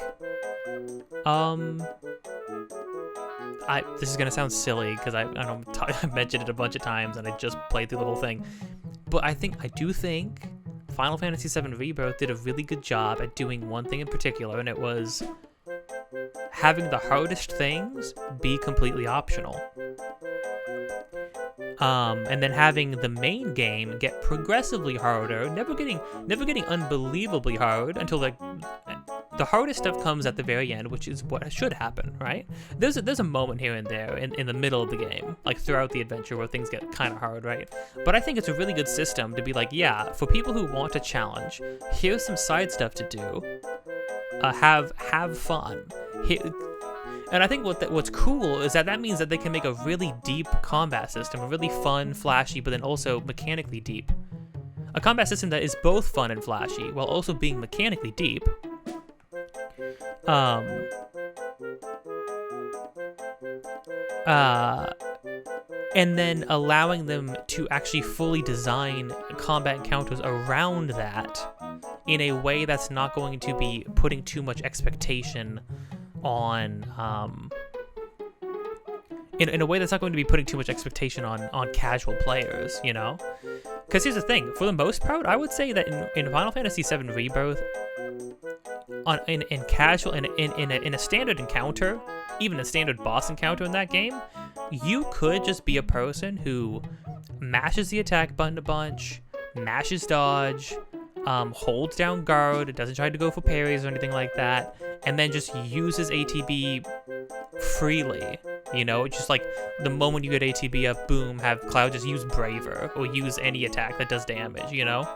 this is gonna sound silly because I mentioned it a bunch of times and I just played through the whole thing, but I do think Final Fantasy VII Rebirth did a really good job at doing one thing in particular, and it was having the hardest things be completely optional. And then having the main game get progressively harder, never getting unbelievably hard until the hardest stuff comes at the very end, which is what should happen, right? There's a moment here and there in the middle of the game, like throughout the adventure, where things get kind of hard, right? But I think it's a really good system to be like, yeah, for people who want a challenge, here's some side stuff to do. Have fun. And I think what's cool is that means that they can make a really deep combat system, a really fun, flashy, but then also mechanically deep. A combat system that is both fun and flashy while also being mechanically deep. And then allowing them to actually fully design combat encounters around that in a way that's not going to be putting too much expectation on in a way that's not going to be putting too much expectation on casual players, you know? Because here's the thing, for the most part, I would say that in Final Fantasy VII Rebirth, in a standard encounter, even a standard boss encounter in that game, you could just be a person who mashes the attack button a bunch, mashes dodge, holds down guard, doesn't try to go for parries or anything like that, and then just uses ATB freely. You know, just like the moment you get ATB up, boom, have Cloud just use Braver or use any attack that does damage, you know?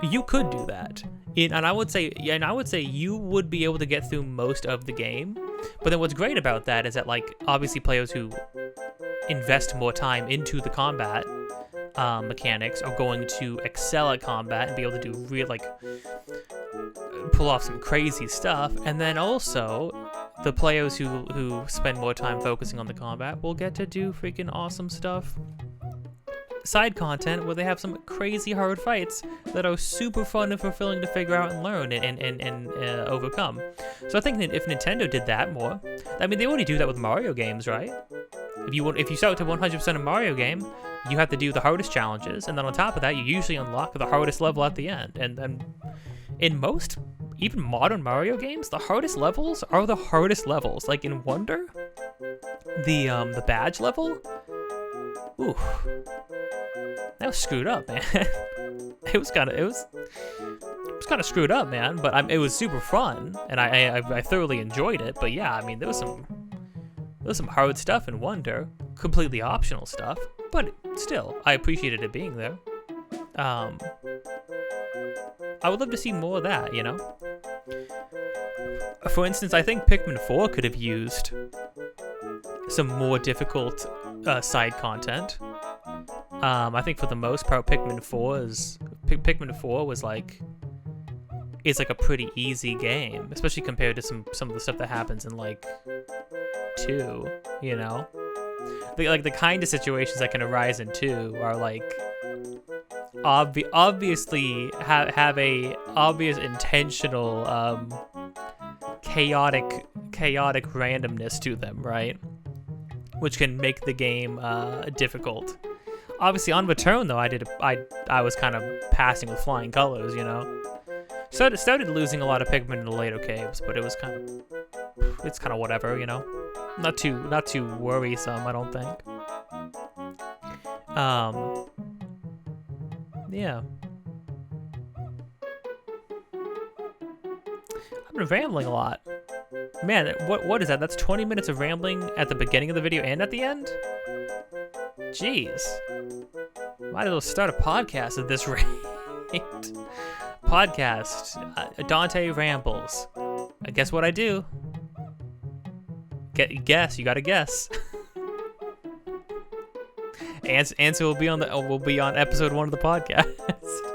You could do that. And I would say you would be able to get through most of the game. But then what's great about that is that, like, obviously players who invest more time into the combat mechanics are going to excel at combat and be able to do pull off some crazy stuff. And then also the players who spend more time focusing on the combat will get to do freaking awesome stuff side content where they have some crazy hard fights that are super fun and fulfilling to figure out and learn and overcome. So I think that if Nintendo did that more, I mean, they already do that with Mario games, right? If you start to 100% a Mario game, you have to do the hardest challenges, and then on top of that, you usually unlock the hardest level at the end. And in most, even modern Mario games, the hardest levels are the hardest levels. Like in Wonder, the badge level, ooh, that was screwed up, man. it was kind of screwed up, man. But it was super fun, and I thoroughly enjoyed it. But yeah, I mean, there was some hard stuff in Wonder, completely optional stuff, but still, I appreciated it being there. I would love to see more of that, you know? For instance, I think Pikmin 4 could have used some more difficult side content. I think for the most part, Pikmin 4 was like, it's like a pretty easy game, especially compared to some of the stuff that happens in like 2, you know? The kind of situations that can arise in 2 are like obviously have a obvious intentional chaotic randomness to them, right? Which can make the game difficult. Obviously on Return though, I was kind of passing with flying colors, you know? So it started losing a lot of Pikmin in the later caves, but it's kind of whatever, you know? Not too worrisome, I don't think. Yeah. I've been rambling a lot. Man, what is that? That's 20 minutes of rambling at the beginning of the video and at the end? Jeez. Might as well start a podcast at this rate. Podcast. Dante rambles. Guess what I do? Guess. You gotta guess. Answer will be on episode 1 of the podcast.